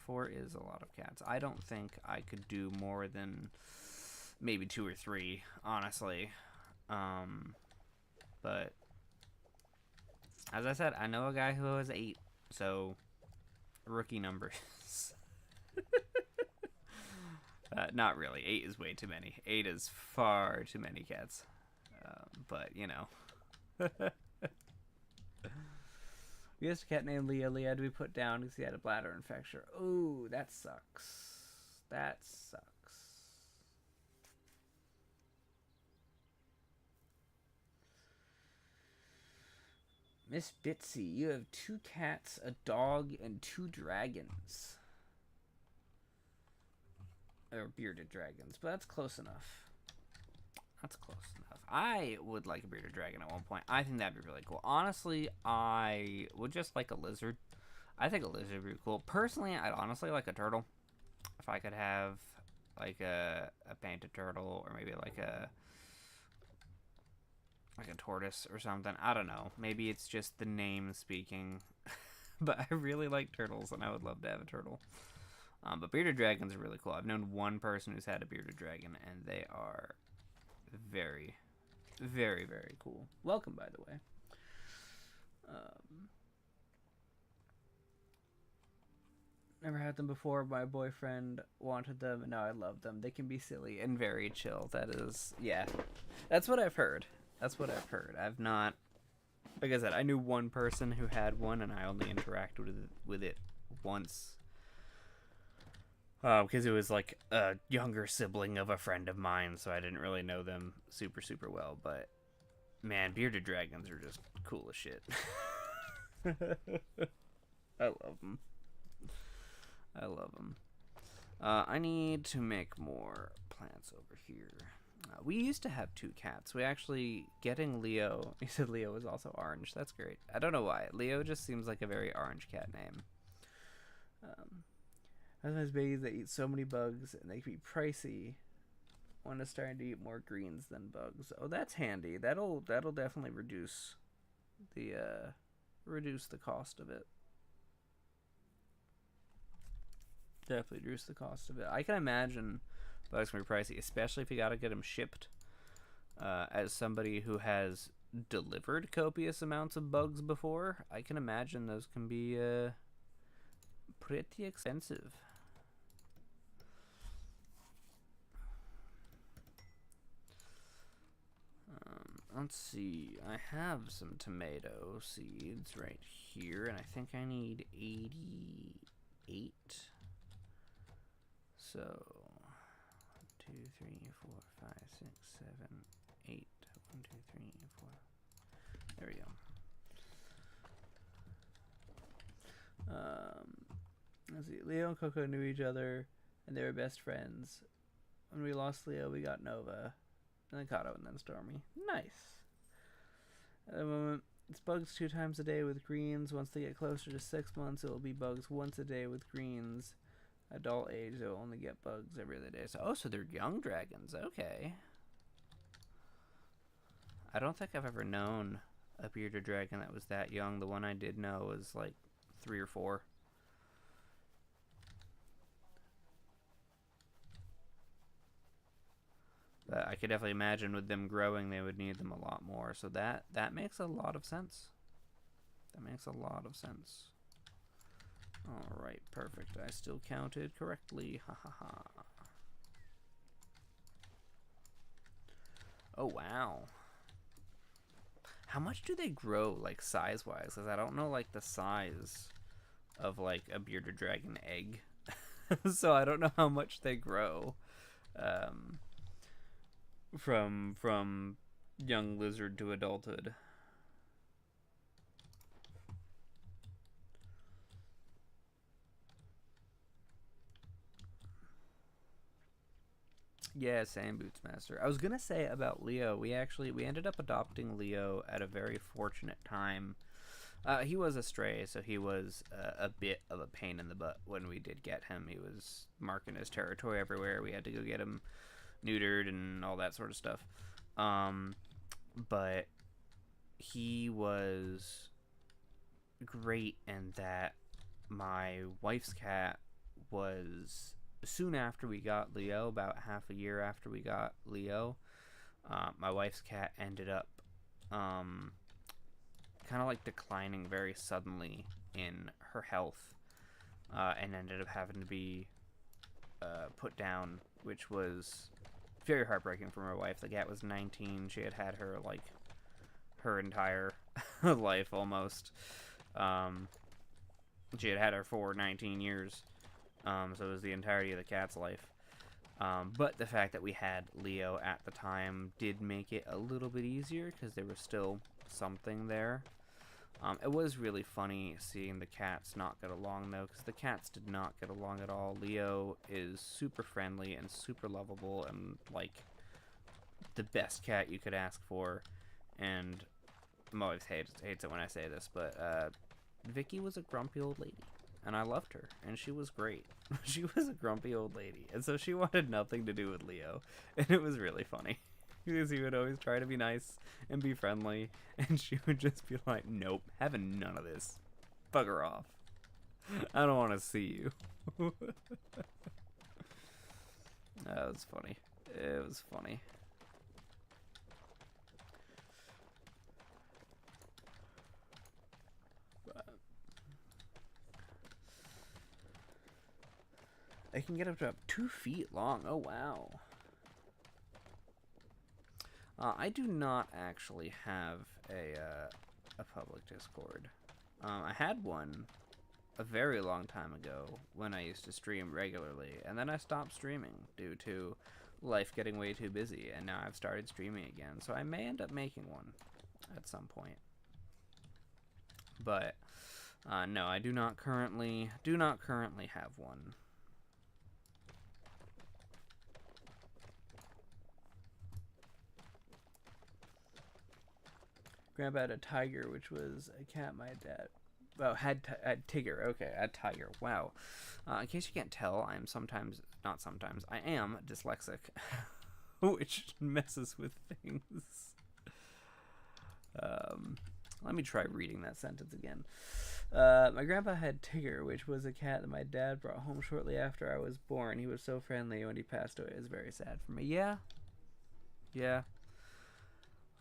4 is a lot of cats. I don't think I could do more than maybe 2 or 3, honestly. But as I said, I know a guy who has 8, so rookie numbers. Not really. 8 is way too many. 8 is far too many cats. But, you know. We used a cat named Leo. Leo had to be put down because he had a bladder infection. Ooh, that sucks. That sucks. Miss Bitsy, you have 2 cats, a dog, and 2 dragons. Or bearded dragons, but that's close enough. That's close enough. I would like a bearded dragon at one point. I think that'd be really cool. Honestly, I would just like a lizard. I think a lizard would be cool. Personally, I'd honestly like a turtle. If I could have like a painted turtle, or maybe like a tortoise or something. I don't know. Maybe it's just the name speaking. But I really like turtles, and I would love to have a turtle. But bearded dragons are really cool. I've known one person who's had a bearded dragon, and they are very, very, very cool. Welcome, by the way. Never had them before. My boyfriend wanted them, and now I love them. They can be silly and very chill. That is, yeah. That's what I've heard. That's what I've heard. I've not, like I said, I knew one person who had one, and I only interacted with it once. Because it was like a younger sibling of a friend of mine, so I didn't really know them super, super well. But, man, bearded dragons are just cool as shit. I love them. I love them. I need to make more plants over here. We used to have 2 cats. We actually, getting Leo, he said Leo was also orange. That's great. I don't know why. Leo just seems like a very orange cat name. Sometimes babies that eat so many bugs, and they can be pricey. One is starting to eat more greens than bugs. Oh, that's handy. That'll definitely reduce the cost of it. Definitely reduce the cost of it. I can imagine bugs can be pricey, especially if you gotta get them shipped. As somebody who has delivered copious amounts of bugs before, I can imagine those can be pretty expensive. Let's see. I have some tomato seeds right here, and I think I need 88. So 1, 2, 3, 4, 5, 6, 7, 8. 1, 2, 3, 4. There we go. Let's see. Leo and Coco knew each other, and they were best friends. When we lost Leo, we got Nova, and then Kato, and then Stormy. Nice. At the moment, it's bugs 2 times a day with greens. Once they get closer to 6 months, it will be bugs once a day with greens. Adult age, they'll only get bugs every other day. So, so they're young dragons. Okay. I don't think I've ever known a bearded dragon that was that young. The one I did know was like 3 or 4. But I could definitely imagine with them growing, they would need them a lot more. So that makes a lot of sense. That makes a lot of sense. Alright, perfect. I still counted correctly. Ha ha ha. Oh, wow. How much do they grow, like, size-wise? Because I don't know, like, the size of, like, a bearded dragon egg. So I don't know how much they grow. From young lizard to adulthood. Yeah, same, Bootsmaster. I was gonna say about Leo. We ended up adopting Leo at a very fortunate time. He was a stray, so he was a bit of a pain in the butt when we did get him. He was marking his territory everywhere. We had to go get him neutered and all that sort of stuff. But he was great in that my wife's cat was soon after we got Leo, about half a year after we got Leo, my wife's cat ended up kind of like declining very suddenly in her health, and ended up having to be put down, which was very heartbreaking for my wife. The cat was 19. She had had her like her entire life almost. She had had her for 19 years. So it was the entirety of the cat's life. But the fact that we had Leo at the time did make it a little bit easier because there was still something there. It was really funny seeing the cats not get along, though, because the cats did not get along at all. Leo is super friendly and super lovable and, like, the best cat you could ask for. And my wife hates it when I say this, but Vicky was a grumpy old lady. And I loved her, and she was great. She was a grumpy old lady, and so she wanted nothing to do with Leo, and it was really funny. Because he would always try to be nice and be friendly, and she would just be like, nope, having none of this. Bugger off. I don't want to see you. That was funny. It was funny. They can get up to 2 feet long. Oh, wow. I do not actually have a public Discord. I had one a very long time ago when I used to stream regularly, and then I stopped streaming due to life getting way too busy, and now I've started streaming again, so I may end up making one at some point. But no, I do not currently have one. Grandpa had a tiger, which was a cat my dad... Well, had Tigger. Okay, had Tiger. Wow. In case you can't tell, I am sometimes... Not sometimes. I am dyslexic. Which messes with things. Let me try reading that sentence again. My grandpa had Tigger, which was a cat that my dad brought home shortly after I was born. He was so friendly when he passed away. It was very sad for me. Yeah. Yeah.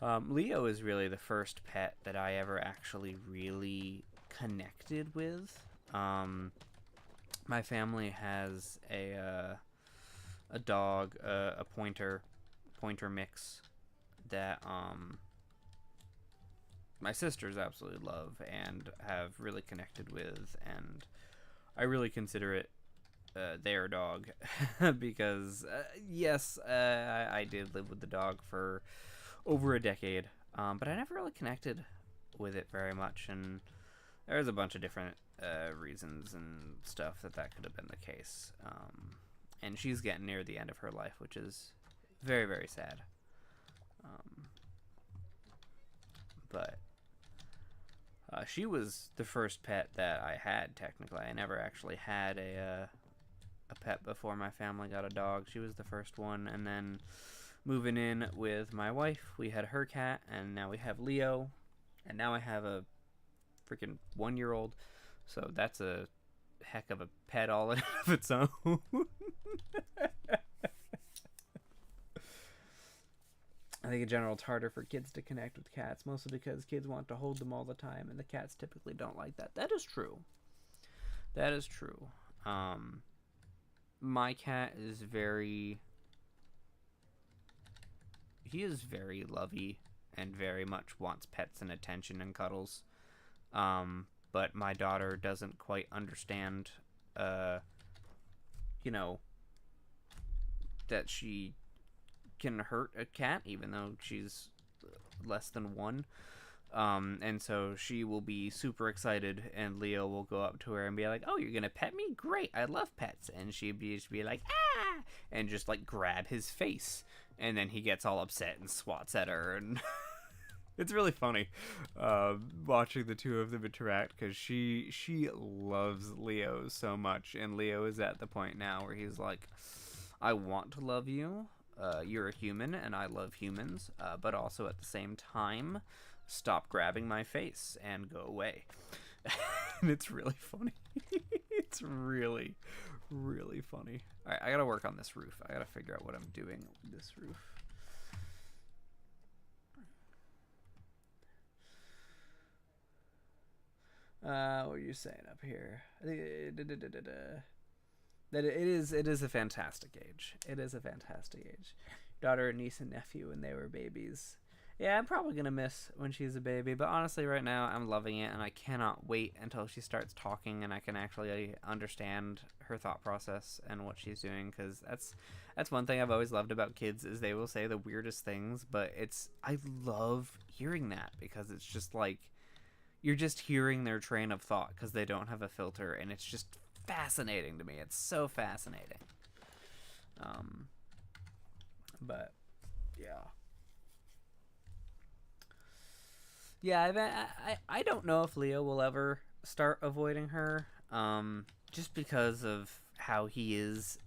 Leo is really the first pet that I ever actually really connected with. My family has a dog, a pointer mix that my sisters absolutely love and have really connected with, and I really consider it their dog because yes, I did live with the dog for over a decade, but I never really connected with it very much, and there's a bunch of different reasons and stuff that could have been the case. And she's getting near the end of her life, which is very, very sad. But she was the first pet that I had, technically. I never actually had a pet before my family got a dog. She was the first one, and then moving in with my wife, we had her cat, and now we have Leo, and now I have a freaking 1-year-old, so that's a heck of a pet all in of its own. I think in general it's harder for kids to connect with cats, mostly because kids want to hold them all the time, and the cats typically don't like that. That is true. That is true. My cat is he is very lovey and very much wants pets and attention and cuddles. But my daughter doesn't quite understand, you know, that she can hurt a cat even though she's less than one. And so she will be super excited, and Leo will go up to her and be like, "Oh, you're gonna pet me? Great, I love pets." And she'd just be like, "Ah!" and just like grab his face, and then he gets all upset and swats at her, and it's really funny watching the two of them interact, because she loves Leo so much, and Leo is at the point now where he's like, "I want to love you. You're a human, and I love humans, but also at the same time, stop grabbing my face and go away." And it's really funny. It's really, really funny. All right, I gotta work on this roof. I gotta figure out what I'm doing with this roof. What are you saying up here? That it is a fantastic age. It is a fantastic age. Daughter, niece, and nephew when they were babies. Yeah, I'm probably gonna miss when she's a baby, but honestly, right now I'm loving it, and I cannot wait until she starts talking and I can actually understand her thought process and what she's doing. Because that's one thing I've always loved about kids, is they will say the weirdest things, but I love hearing that, because it's just like you're just hearing their train of thought because they don't have a filter, and it's just fascinating to me. It's so fascinating. But yeah. Yeah, I don't know if Leo will ever start avoiding her, just because of how he is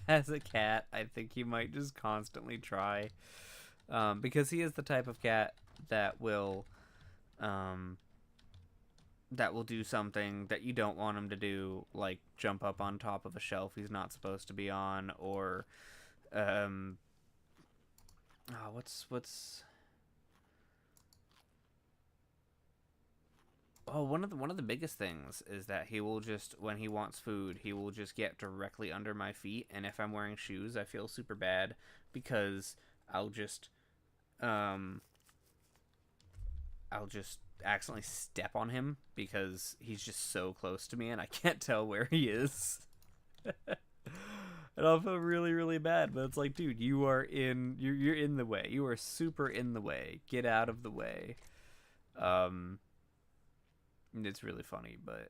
as a cat. I think he might just constantly try, because he is the type of cat that will do something that you don't want him to do, like jump up on top of a shelf he's not supposed to be on, or one of the biggest things is that he will just, when he wants food, he will just get directly under my feet, and if I'm wearing shoes, I feel super bad, because I'll just accidentally step on him because he's just so close to me and I can't tell where he is. And I'll feel really, really bad, but it's like, dude, you're in the way. You are super in the way. Get out of the way. It's really funny, but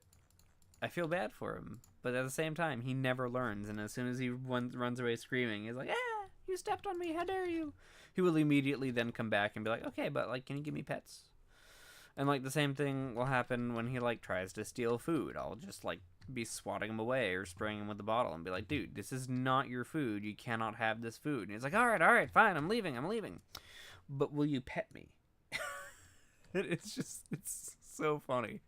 I feel bad for him. But at the same time, he never learns, and as soon as he runs away screaming, he's like, "Ah, you stepped on me, how dare you!" He will immediately then come back and be like, "Okay, but like, can you give me pets?" And like the same thing will happen when he like tries to steal food. I'll just like be swatting him away or spraying him with a bottle and be like, "Dude, this is not your food. You cannot have this food." And he's like, all right, fine, I'm leaving. But will you pet me? It's so funny.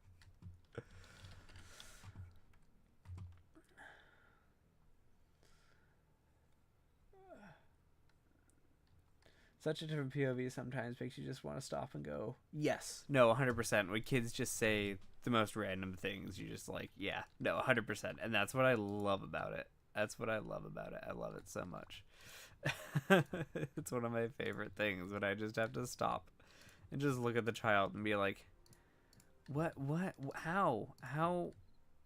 Such a different POV sometimes makes you just want to stop and go, yes. No, 100%. When kids just say the most random things, you just like, yeah, no, 100%. And that's what I love about it. I love it so much. It's one of my favorite things, when I just have to stop and just look at the child and be like, how,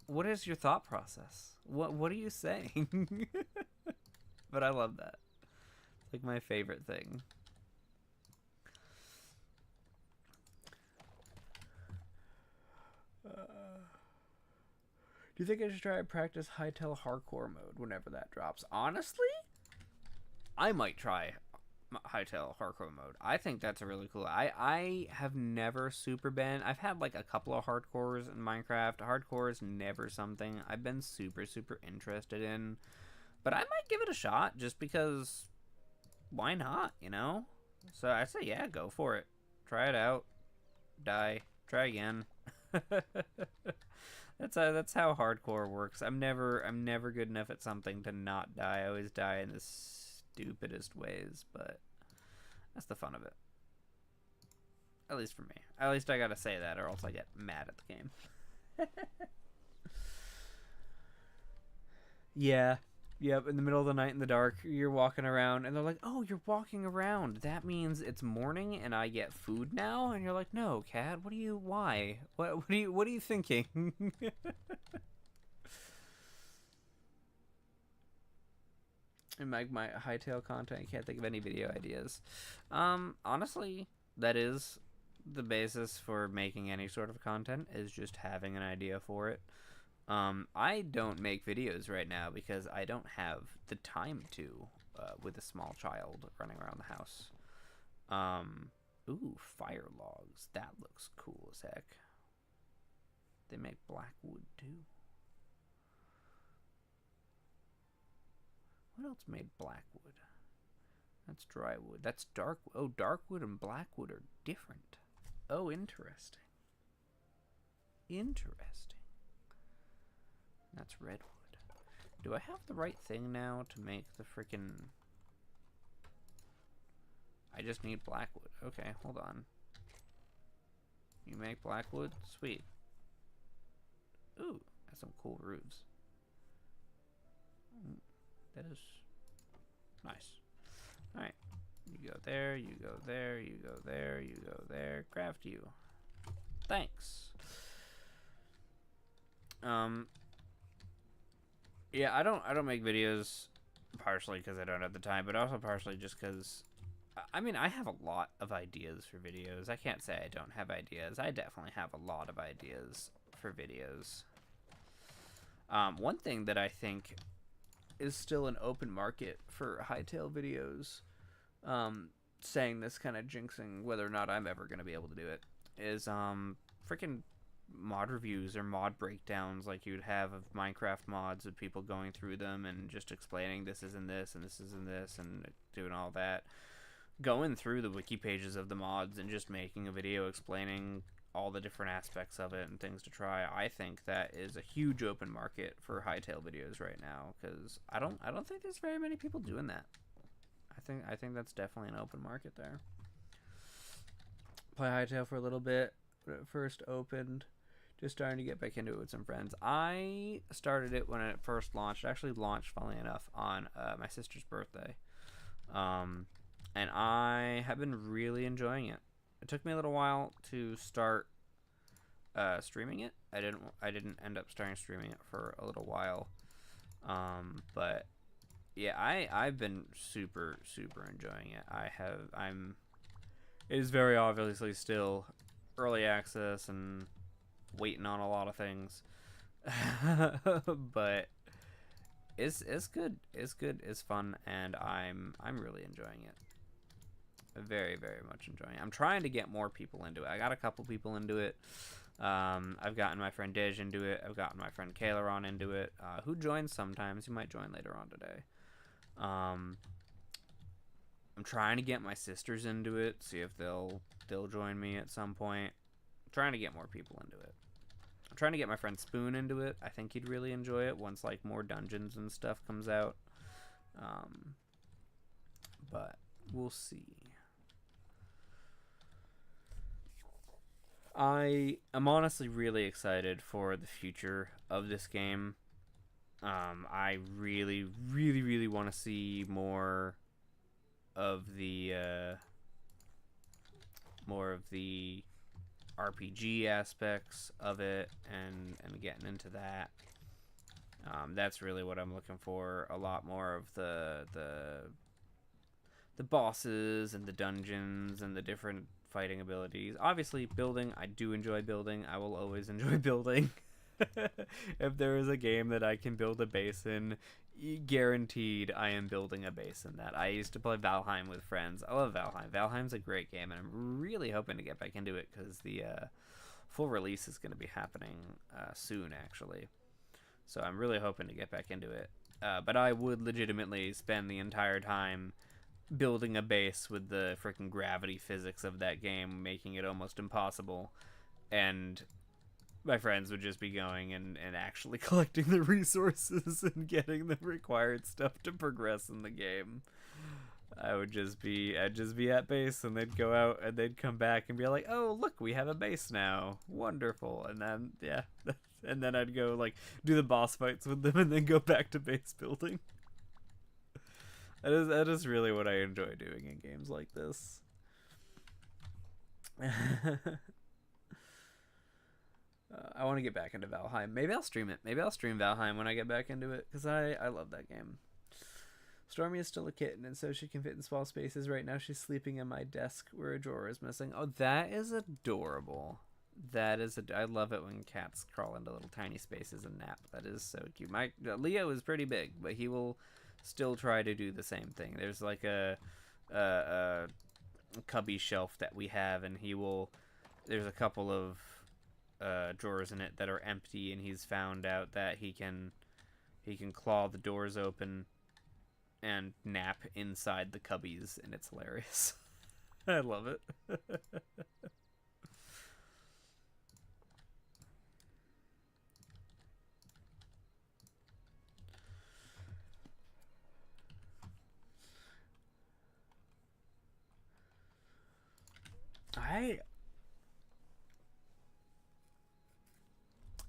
what is your thought process? What are you saying? But I love that. It's like my favorite thing. Do you think I should try to practice Hytale hardcore mode whenever that drops? Honestly, I might try Hytale hardcore mode. I think that's a really cool. I have never super been. I've had like a couple of hardcores in Minecraft. Hardcore is never something I've been super interested in, but I might give it a shot just because. Why not? You know. So I say, yeah, go for it. Try it out. Die. Try again. That's how hardcore works. I'm never good enough at something to not die. I always die in the stupidest ways, but that's the fun of it. At least for me. At least I gotta say that, or else I get mad at the game. Yeah. Yep, in the middle of the night in the dark, you're walking around, and they're like, "Oh, you're walking around. That means it's morning, and I get food now." And you're like, "No, cat. What are you? Why? What are you thinking?" And my Hytale content, I can't think of any video ideas. Honestly, that is the basis for making any sort of content, is just having an idea for it. I don't make videos right now because I don't have the time to, with a small child running around the house. Ooh, fire logs. That looks cool as heck. They make black wood too. What else made black wood? That's dry wood. That's dark. Oh, dark wood and black wood are different. Oh, interesting. Interesting. That's redwood. Do I have the right thing now to make the freaking... I just need blackwood. Okay, hold on. You make blackwood? Sweet. Ooh, that's some cool roofs. That is nice. Alright. You go there, you go there, you go there, you go there. Craft you. Thanks. Yeah, I don't make videos partially because I don't have the time, but also partially just because, I mean, I have a lot of ideas for videos. I can't say I don't have ideas. I definitely have a lot of ideas for videos. One thing that I think is still an open market for Hytale videos, saying this kind of jinxing whether or not I'm ever going to be able to do it, is freaking mod reviews or mod breakdowns like you'd have of Minecraft mods, of people going through them and just explaining this isn't this and this isn't this and doing all that. Going through the wiki pages of the mods and just making a video explaining all the different aspects of it and things to try. I think that is a huge open market for Hytale videos right now, because I don't think there's very many people doing that. I think that's definitely an open market there. Play Hytale for a little bit when it first opened. Just starting to get back into it with some friends. I started it when it first launched. It actually launched, funnily enough, on my sister's birthday. And I have been really enjoying it. It took me a little while to start streaming it. I didn't end up starting streaming it for a little while. But yeah, I've been super enjoying it. It is very obviously still early access and waiting on a lot of things. But it's good. It's good. It's fun, and I'm really enjoying it. Very much enjoying it. I'm trying to get more people into it. I got a couple people into it. I've gotten my friend Dej into it. I've gotten my friend Kaileron into it, who joins sometimes. He might join later on today. I'm trying to get my sisters into it, see if they'll join me at some point. I'm trying to get more people into it. I'm trying to get my friend Spoon into it. I think he'd really enjoy it once like more dungeons and stuff comes out. But we'll see. I am honestly really excited for the future of this game. I really want to see more of the RPG aspects of it, and getting into that. That's really what I'm looking for. A lot more of the bosses and the dungeons and the different fighting abilities. Obviously, building. I do enjoy building. I will always enjoy building. If there is a game that I can build a base in, guaranteed I am building a base in that. I used to play Valheim with friends. I love Valheim. Valheim's a great game, and I'm really hoping to get back into it because the full release is going to be happening soon, actually. So I'm really hoping to get back into it. But I would legitimately spend the entire time building a base with the freaking gravity physics of that game, making it almost impossible. And my friends would just be going and actually collecting the resources and getting the required stuff to progress in the game. I'd just be at base, and they'd go out, and they'd come back and be like, "Oh, look, we have a base now. Wonderful." And then yeah, and then I'd go like do the boss fights with them, and then go back to base building. That is really what I enjoy doing in games like this. I want to get back into Valheim. Maybe I'll stream it. Maybe I'll stream Valheim when I get back into it, because I love that game. Stormy is still a kitten, and so she can fit in small spaces. Right now she's sleeping in my desk where a drawer is missing. Oh, that is adorable. That is I love it when cats crawl into little tiny spaces and nap. That is so cute. My Leo is pretty big, but he will still try to do the same thing. There's like a cubby shelf that we have, and there's a couple of drawers in it that are empty, and he's found out that he can claw the doors open and nap inside the cubbies, and it's hilarious. I love it.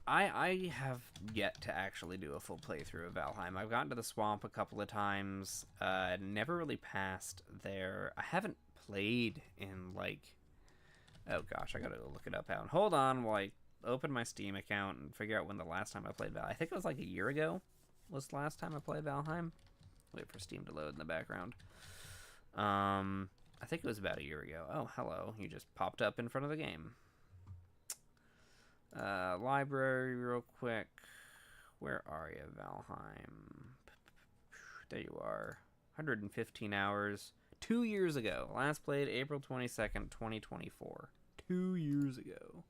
I have yet to actually do a full playthrough of Valheim. I've gotten to the swamp a couple of times. Never really passed there. I haven't played in like... Oh gosh, I gotta go look it up out. Hold on while I open my Steam account and figure out when the last time I played Valheim. I think it was like a year ago was the last time I played Valheim. Wait for Steam to load in the background. I think it was about a year ago. Oh, hello. You just popped up in front of the game. Library real quick. Where are you, Valheim? There you are. 115 hours. 2 years ago. Last played April 22nd, 2024. 2 years ago.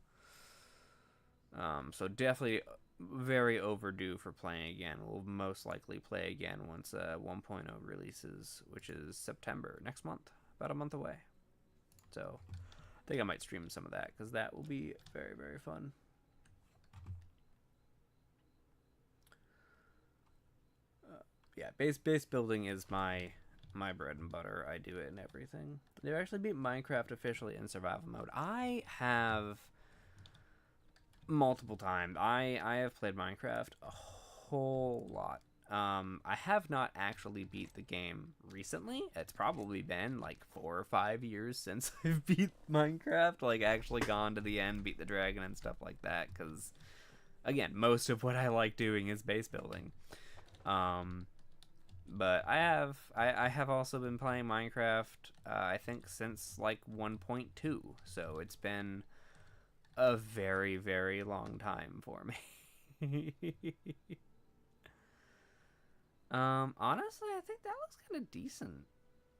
So definitely very overdue for playing again. We'll most likely play again once 1.0 releases, which is September next month. About a month away. So I think I might stream some of that, because that will be very, very fun. Yeah, base building is my bread and butter. I do it in everything. They actually beat Minecraft officially in survival mode. I have multiple times. I have played Minecraft a whole lot. I have not actually beat the game recently. It's probably been like 4 or 5 years since I've beat Minecraft, like actually gone to the end, beat the dragon and stuff like that, because again, most of what I like doing is base building. But I have also been playing Minecraft, I think since like 1.2, so it's been a very, very long time for me. Honestly, I think that looks kind of decent.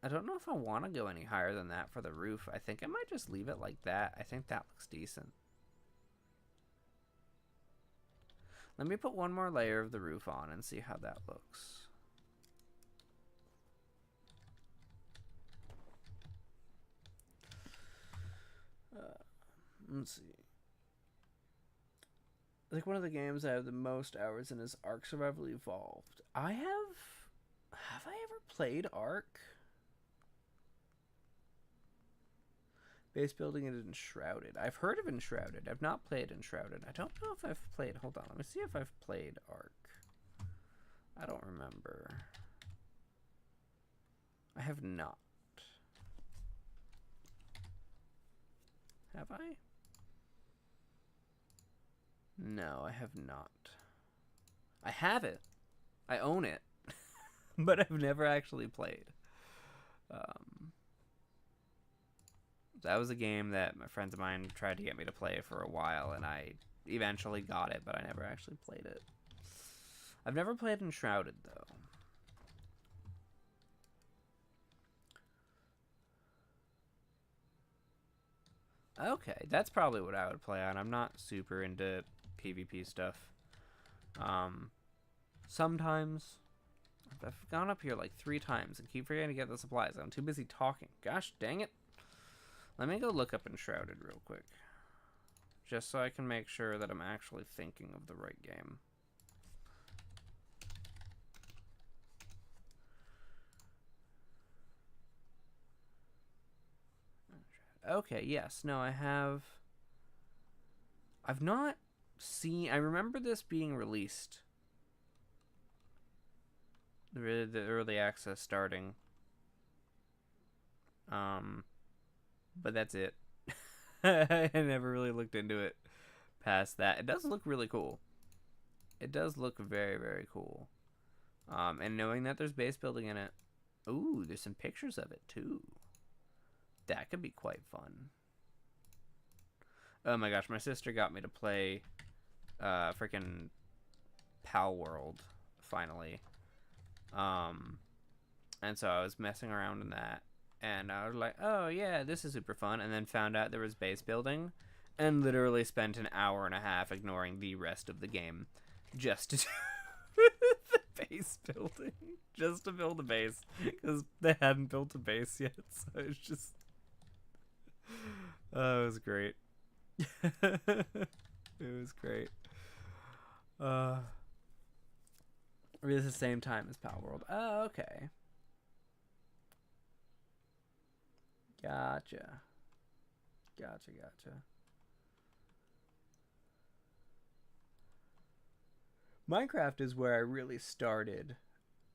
I don't know if I want to go any higher than that for the roof. I think I might just leave it like that. I think that looks decent. Let me put one more layer of the roof on and see how that looks. Let's see. Like one of the games I have the most hours in is Ark Survival Evolved. Have I ever played Ark? Base building is Enshrouded. I've heard of Enshrouded. I've not played Enshrouded. I don't know if I've played... Hold on, let me see if I've played Ark. I don't remember. I have not. Have I? No, I have not. I have it. I own it. But I've never actually played. That was a game that my friends of mine tried to get me to play for a while, and I eventually got it, but I never actually played it. I've never played Enshrouded, though. Okay, that's probably what I would play on. I'm not super into PvP stuff. Sometimes I've gone up here like 3 times and keep forgetting to get the supplies. I'm too busy talking. Gosh dang it. Let me go look up Enshrouded real quick, just so I can make sure that I'm actually thinking of the right game. Okay, yes. No, I have. I've not seen. I remember this being released. The early access starting. But that's it. I never really looked into it past that. It does look really cool. It does look very, very cool. And knowing that there's base building in it. Ooh, there's some pictures of it too. That could be quite fun. Oh my gosh, my sister got me to play freaking Pal World finally. And so I was messing around in that, and I was like, oh yeah, this is super fun, and then found out there was base building, and literally spent an hour and a half ignoring the rest of the game just to do the base building, just to build a base, because they hadn't built a base yet, so it's just, oh, it was great. It was great. It was the same time as Pal World. Oh, okay. Gotcha. Minecraft is where I really started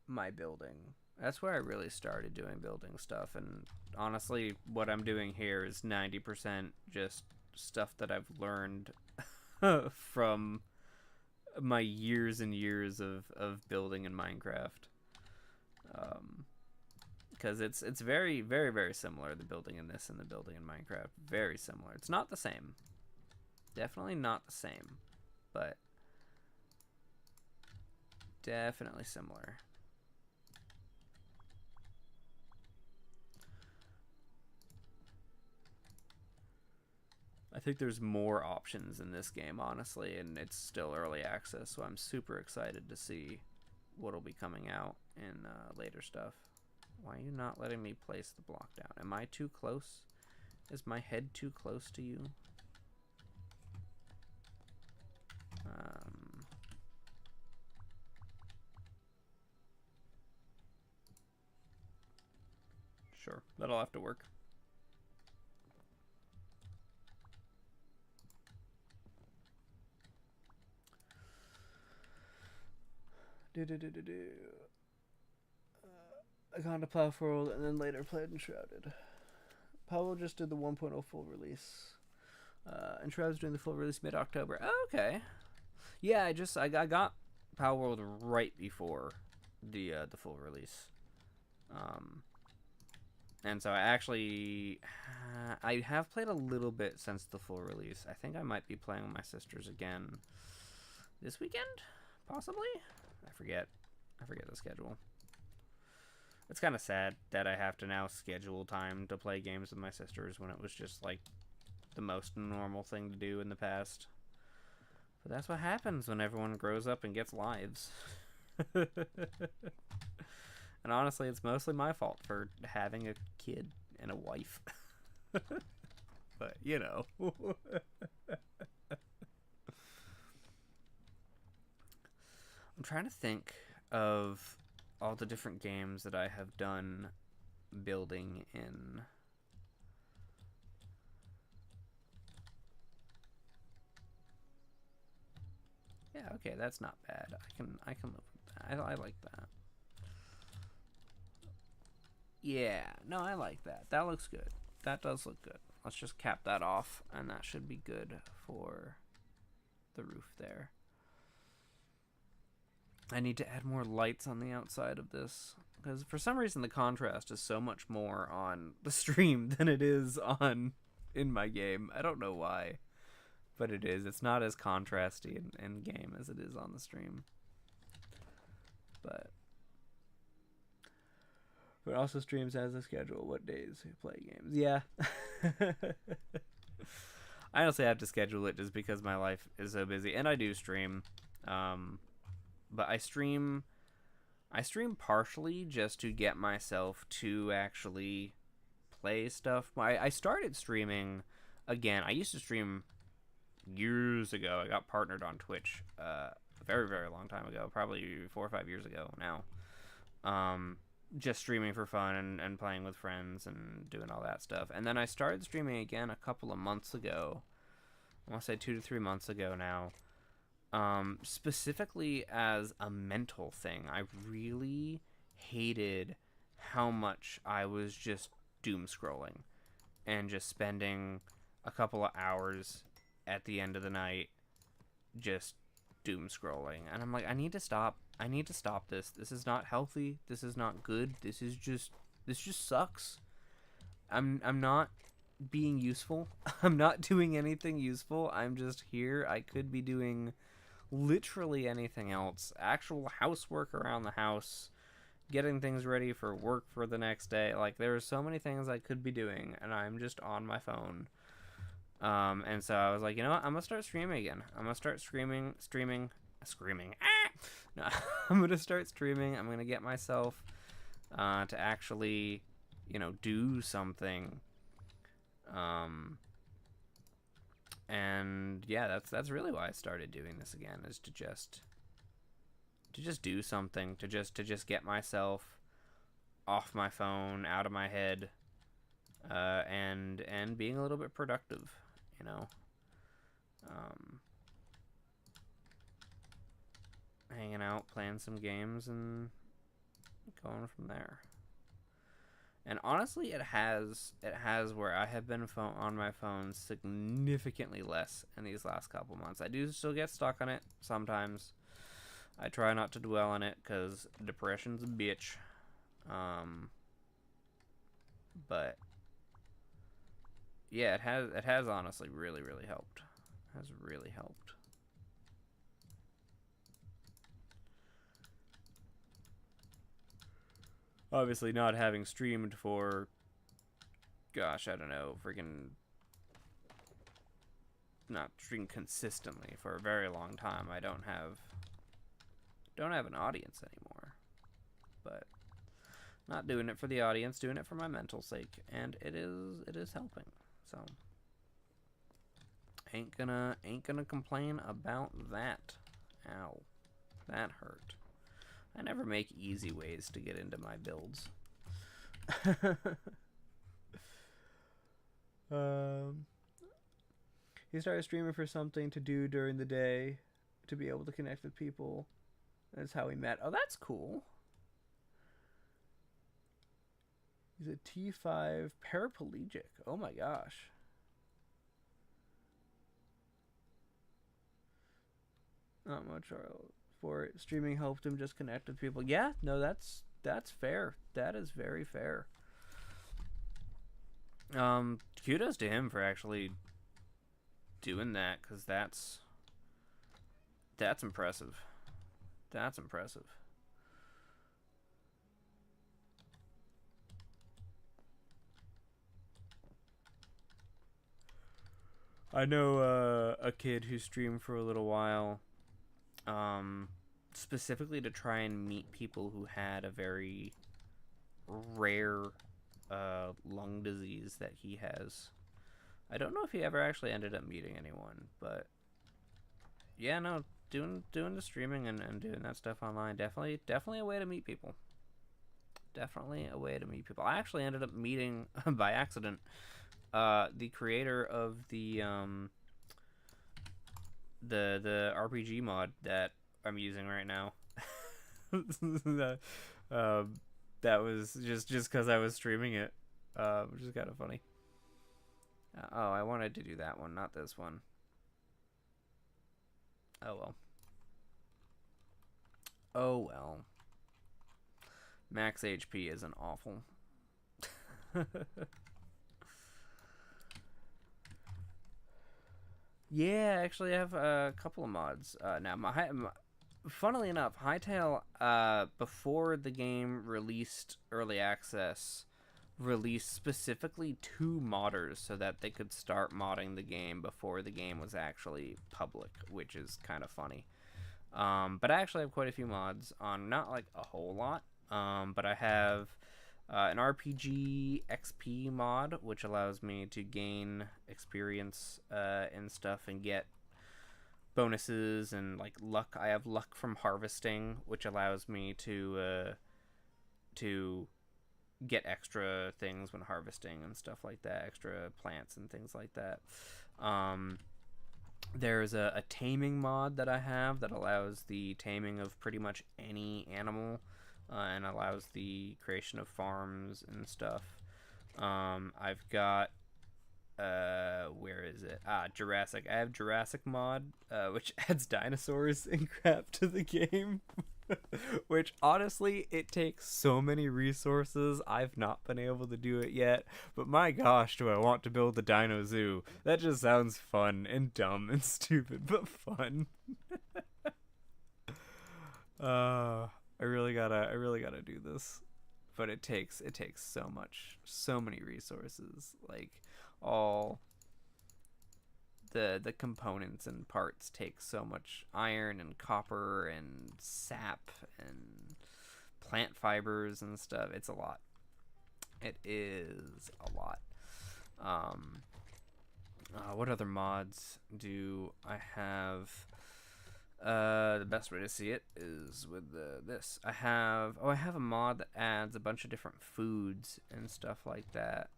my building. That's where I really started doing building stuff, and honestly, what I'm doing here is 90% just stuff that I've learned from my years and years of building in Minecraft. Because it's very, very, very similar, the building in this and the building in Minecraft. Very similar. It's not the same. Definitely not the same. But definitely similar. I think there's more options in this game, honestly, and it's still early access, so I'm super excited to see what'll be coming out in later stuff. Why are you not letting me place the block down? Am I too close? Is my head too close to you? Sure, that'll have to work. I got into Plow World and then later played Enshrouded. Pablo just did the 1.0 full release. Enshrouded's doing the full release mid-October. Oh, okay. Yeah, I got Pal World right before the full release. And so I have played a little bit since the full release. I think I might be playing with my sisters again this weekend, possibly. I forget the schedule. It's kind of sad that I have to now schedule time to play games with my sisters when it was just like the most normal thing to do in the past. But that's what happens when everyone grows up and gets lives. And honestly, it's mostly my fault for having a kid and a wife. But, you know. I'm trying to think of all the different games that I have done building in. Yeah, okay, that's not bad. I can live with that. I like that. Yeah, no, I like that. That looks good. That does look good. Let's just cap that off, and that should be good for the roof there. I need to add more lights on the outside of this, because for some reason the contrast is so much more on the stream than it is in my game. I don't know why, but it is. It's not as contrasty in game as it is on the stream. But also streams as a schedule what days we play games. Yeah. I honestly have to schedule it just because my life is so busy, and I do stream. But I stream partially just to get myself to actually play stuff. I started streaming again. I used to stream years ago. I got partnered on Twitch a very, very long time ago, probably 4 or 5 years ago now. just streaming for fun and playing with friends and doing all that stuff. And then I started streaming again a couple of months ago. I want to say 2 to 3 months ago now. Specifically as a mental thing. I really hated how much I was just doom scrolling and just spending a couple of hours at the end of the night just doom scrolling. And I'm like, I need to stop. I need to stop this. This is not healthy. This is not good. This just sucks. I'm not being useful. I'm not doing anything useful. I'm just here. I could be doing literally anything else. Actual housework around the house, getting things ready for work for the next day. Like, there are so many things I could be doing, and I'm just on my phone. And so I was like, you know what? I'm gonna start streaming again. I'm gonna start screaming. Ah! No, I'm gonna start streaming. I'm gonna get myself to actually, do something. And yeah, that's really why I started doing this again, is to just do something, to just get myself off my phone, out of my head, and being a little bit productive, hanging out, playing some games, and going from there. And honestly, it has where I have been on my phone significantly less in these last couple months. I do still get stuck on it sometimes. I try not to dwell on it because depression's a bitch. But yeah, it has honestly really, really helped. It has really helped. Obviously, not having streamed for, gosh, I don't know, freaking, not streamed consistently for a very long time. I don't have an audience anymore. But not doing it for the audience, doing it for my mental sake, and it is helping. So ain't gonna complain about that. Ow, that hurt. I never make easy ways to get into my builds. He started streaming for something to do during the day to be able to connect with people. That's how we met. Oh, that's cool. He's a T5 paraplegic. Oh my gosh. Not much for it. Streaming helped him just connect with people. Yeah, no, that's fair. That is very fair. Kudos to him for actually doing that, because that's impressive. That's impressive. I know a kid who streamed for a little while, specifically to try and meet people who had a very rare lung disease that he has. I don't know if he ever actually ended up meeting anyone, but yeah, no, doing the streaming and doing that stuff online, definitely a way to meet people. Definitely a way to meet people. I actually ended up meeting by accident the creator of the RPG mod that I'm using right now. That was just because I was streaming it, which is kind of funny. Oh, I wanted to do that one, not this one. Oh well. Oh well. Max HP isn't awful. Yeah, actually, I have a couple of mods now. Funnily enough, Hytale, before the game released early access, released specifically 2 modders so that they could start modding the game before the game was actually public, which is kind of funny. But I actually have quite a few mods on, not like a whole lot, but I have an RPG XP mod, which allows me to gain experience and stuff and get bonuses and like luck. I have luck from harvesting, which allows me to to get extra things when harvesting and stuff like that, extra plants and things like that. There's a taming mod that I have that allows the taming of pretty much any animal, and allows the creation of farms and stuff. I've got where is it? Jurassic. I have Jurassic mod, which adds dinosaurs and crap to the game. Which honestly, it takes so many resources. I've not been able to do it yet, but my gosh, do I want to build the dino zoo. That just sounds fun and dumb and stupid, but fun. I really gotta do this. But it takes so many resources. Like, all the components and parts take so much iron and copper and sap and plant fibers and stuff. It's a lot. It is a lot. What other mods do I have? The best way to see it is with this. I have a mod that adds a bunch of different foods and stuff like that.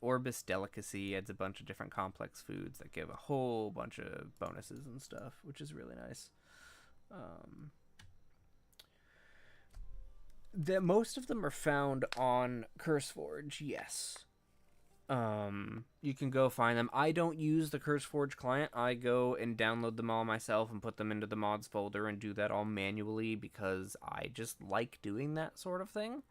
Orbis Delicacy adds a bunch of different complex foods that give a whole bunch of bonuses and stuff, which is really nice. Most of them are found on CurseForge, yes. You can go find them. I don't use the CurseForge client. I go and download them all myself and put them into the mods folder and do that all manually because I just like doing that sort of thing.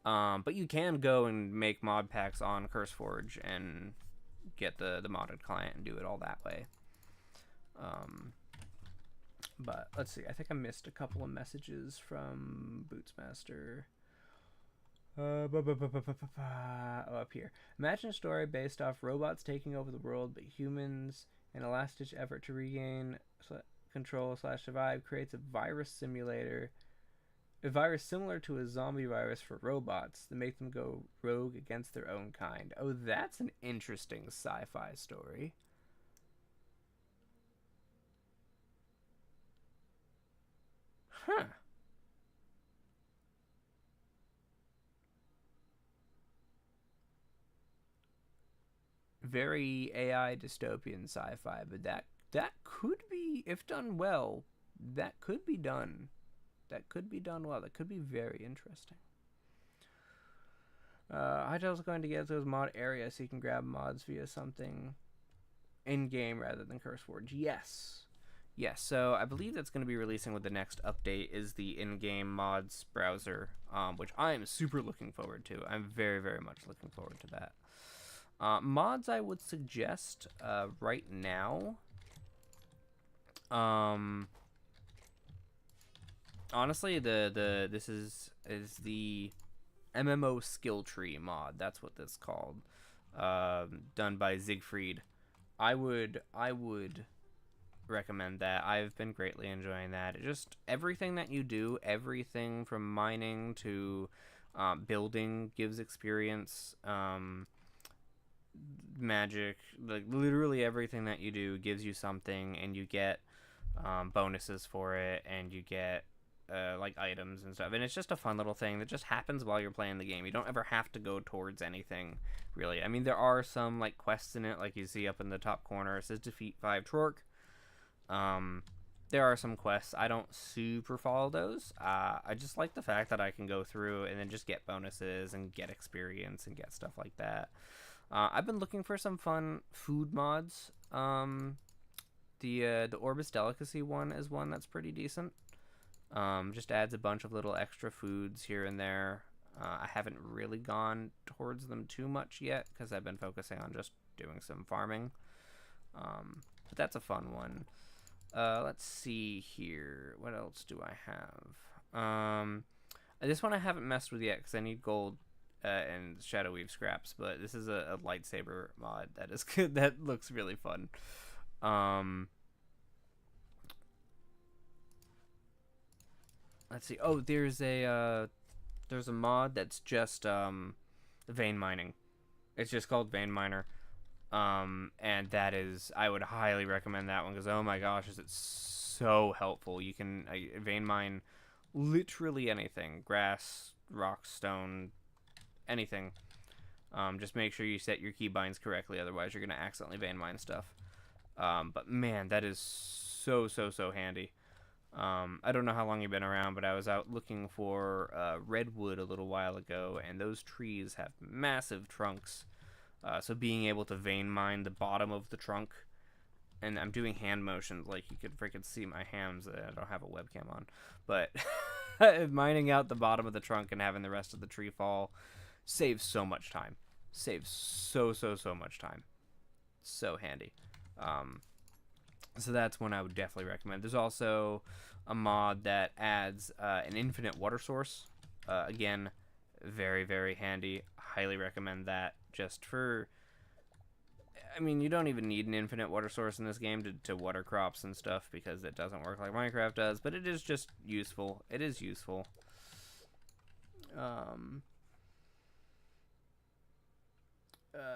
But you can go and make mod packs on CurseForge and get the modded client and do it all that way. But let's see. I think I missed a couple of messages from Bootsmaster. Up here. Imagine a story based off robots taking over the world, but humans, in a last-ditch effort to regain control / survive, creates a virus simulator. A virus similar to a zombie virus for robots that make them go rogue against their own kind. Oh, that's an interesting sci-fi story. Huh. Very AI dystopian sci-fi, but that could be, if done well, that could be done. That could be done well. That could be very interesting. Hytale's going to get those mod areas so you can grab mods via something in-game rather than CurseForge. Yes. Yes, so I believe that's going to be releasing with the next update is the in-game mods browser, which I am super looking forward to. I'm very, very much looking forward to that. Mods I would suggest right now. Honestly, this is the MMO skill tree mod. That's what this is called. Done by Siegfried. I would recommend that. I've been greatly enjoying that. Just everything that you do, everything from mining to building gives experience. Magic, like literally everything that you do gives you something, and you get bonuses for it, and you get like items and stuff, and it's just a fun little thing that just happens while you're playing the game. You don't ever have to go towards anything, really. I mean, there are some like quests in it, like you see up in the top corner. It says defeat 5 Trork. There are some quests. I don't super follow those. I just like the fact that I can go through and then just get bonuses and get experience and get stuff like that. I've been looking for some fun food mods. The Orbis Delicacy one is one that's pretty decent. Just adds a bunch of little extra foods here and there. I haven't really gone towards them too much yet because I've been focusing on just doing some farming. But that's a fun one. Let's see here. What else do I have? This one I haven't messed with yet because I need gold and Shadow Weave scraps. But this is a lightsaber mod that is good. That looks really fun. Let's see. Oh, there's a mod that's just vein mining. It's just called Vein Miner. And that is, I would highly recommend that one because oh my gosh, is it so helpful. You can vein mine literally anything. Grass, rock, stone, anything. Just make sure you set your keybinds correctly, otherwise you're going to accidentally vein mine stuff. But man, that is so handy. I don't know how long you've been around, but I was out looking for redwood a little while ago, and those trees have massive trunks. So being able to vein mine the bottom of the trunk, and I'm doing hand motions like you could freaking see my hands. I don't have a webcam on, but mining out the bottom of the trunk and having the rest of the tree fall saves so much time. Saves so much time. So handy. So that's one I would definitely recommend. There's also a mod that adds an infinite water source. Again, very handy. Highly recommend that. Just for, I mean, you don't even need an infinite water source in this game to water crops and stuff, because it doesn't work like Minecraft does, but it is just useful. It is useful.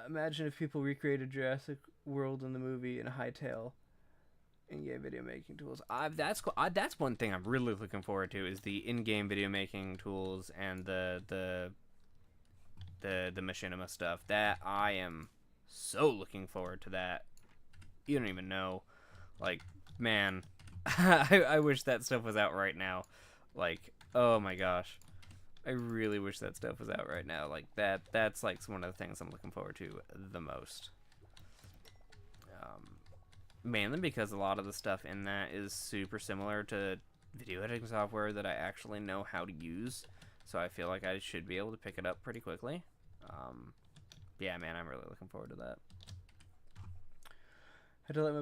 Imagine if people recreated Jurassic World in the movie in Hytale in-game video making tools. That's one thing I'm really looking forward to, is the in-game video making tools and the machinima stuff. That I am so looking forward to that. You don't even know. Like, man, I wish that stuff was out right now. Like, oh my gosh. I really wish that stuff was out right now. Like, that's like one of the things I'm looking forward to the most. Mainly because a lot of the stuff in that is super similar to video editing software that I actually know how to use. So I feel like I should be able to pick it up pretty quickly. Yeah, man, I'm really looking forward to that. I had to let my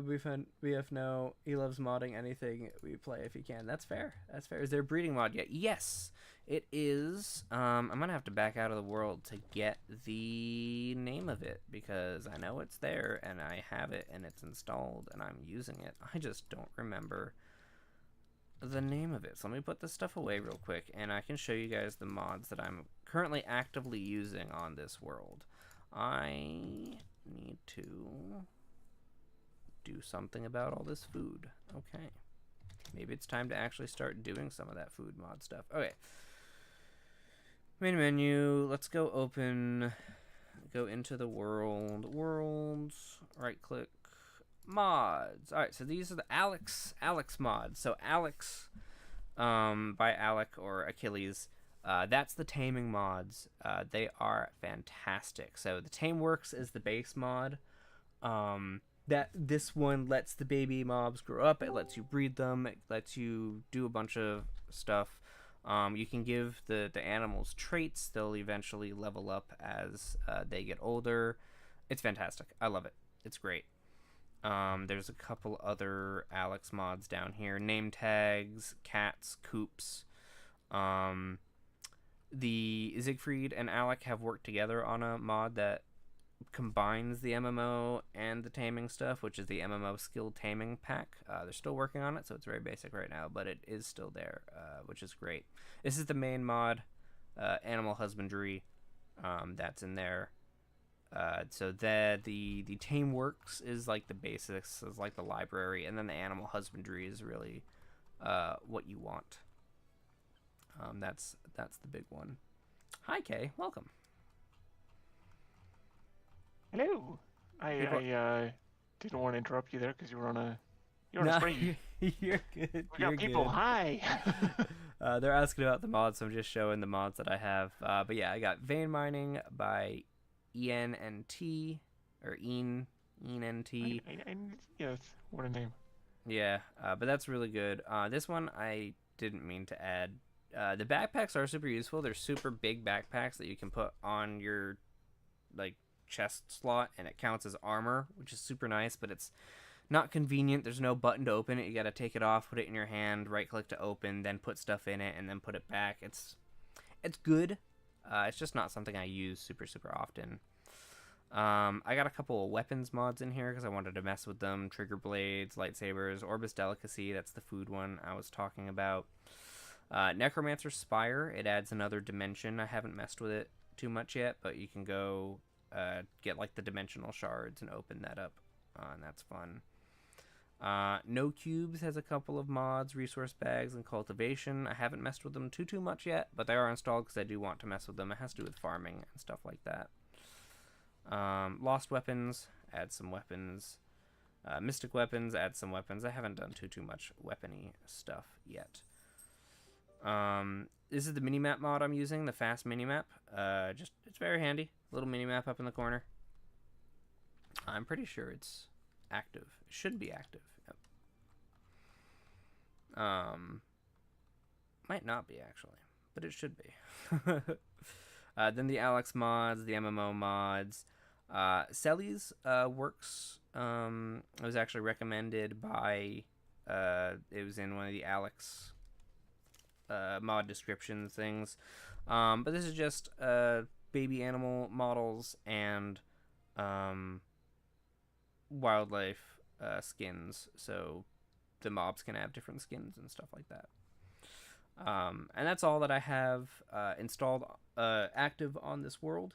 BF know he loves modding anything we play if he can. That's fair. That's fair. Is there a breeding mod yet? Yes, it is. I'm going to have to back out of the world to get the name of it, because I know it's there and I have it and it's installed and I'm using it. I just don't remember the name of it. So let me put this stuff away real quick and I can show you guys the mods that I'm currently actively using on this world. I need to do something about all this food. Okay. Maybe it's time to actually start doing some of that food mod stuff. Okay. Main menu. Let's go into the world. Worlds. Right click. Mods. Alright, so these are the Alex mods. So Alex, by Alec or Achilles, that's the taming mods. They are fantastic. So the Tame Works is the base mod. This one lets the baby mobs grow up. It lets you breed them. It lets you do a bunch of stuff. You can give the animals traits. They'll eventually level up as they get older. It's fantastic. I love it. It's great. There's a couple other Alex mods down here. Name tags, cats, coops. The Siegfried and Alec have worked together on a mod that combines the MMO and the taming stuff, which is the MMO skill taming pack. They're still working on it, so it's very basic right now, but it is still there, which is great. This is the main mod, animal husbandry, that's in there. So the Tame Works is like the basics, is like the library, and then the animal husbandry is really what you want. That's the big one. Hi Kay, welcome. Hello. I didn't want to interrupt you there because you were on a screen. You're good. We got people. Good. Hi. They're asking about the mods, so I'm just showing the mods that I have. But yeah, I got vein mining by ENNT or ENNT. Yes, what a name. Yeah, but that's really good. This one I didn't mean to add. The backpacks are super useful. They're super big backpacks that you can put on your chest slot, and it counts as armor, which is super nice, but it's not convenient. There's no button to open it. You gotta take it off, put it in your hand, right click to open, then put stuff in it, and then put it back. It's good. It's just not something I use super often. I got a couple of weapons mods in here because I wanted to mess with them. Trigger blades, lightsabers, Orbis Delicacy, that's the food one I was talking about. Necromancer Spire, it adds another dimension. I haven't messed with it too much yet, but you can go get like the dimensional shards and open that up, and that's fun. No Cubes has a couple of mods, resource bags, and cultivation. I haven't messed with them too much yet, but they are installed because I do want to mess with them. It has to do with farming and stuff like that. Lost Weapons, add some weapons. Mystic Weapons, add some weapons. I haven't done too much weapony stuff yet. This is the minimap mod I'm using, the fast minimap. It's very handy. Little minimap up in the corner. I'm pretty sure it's active. It should be active. Yep. Might not be actually, but it should be. Then the Alex mods, the MMO mods. Selly's works. It was actually recommended by. It was in one of the Alex mod description things. But this is just baby animal models and wildlife skins, so the mobs can have different skins and stuff like that. And that's all that I have installed active on this world.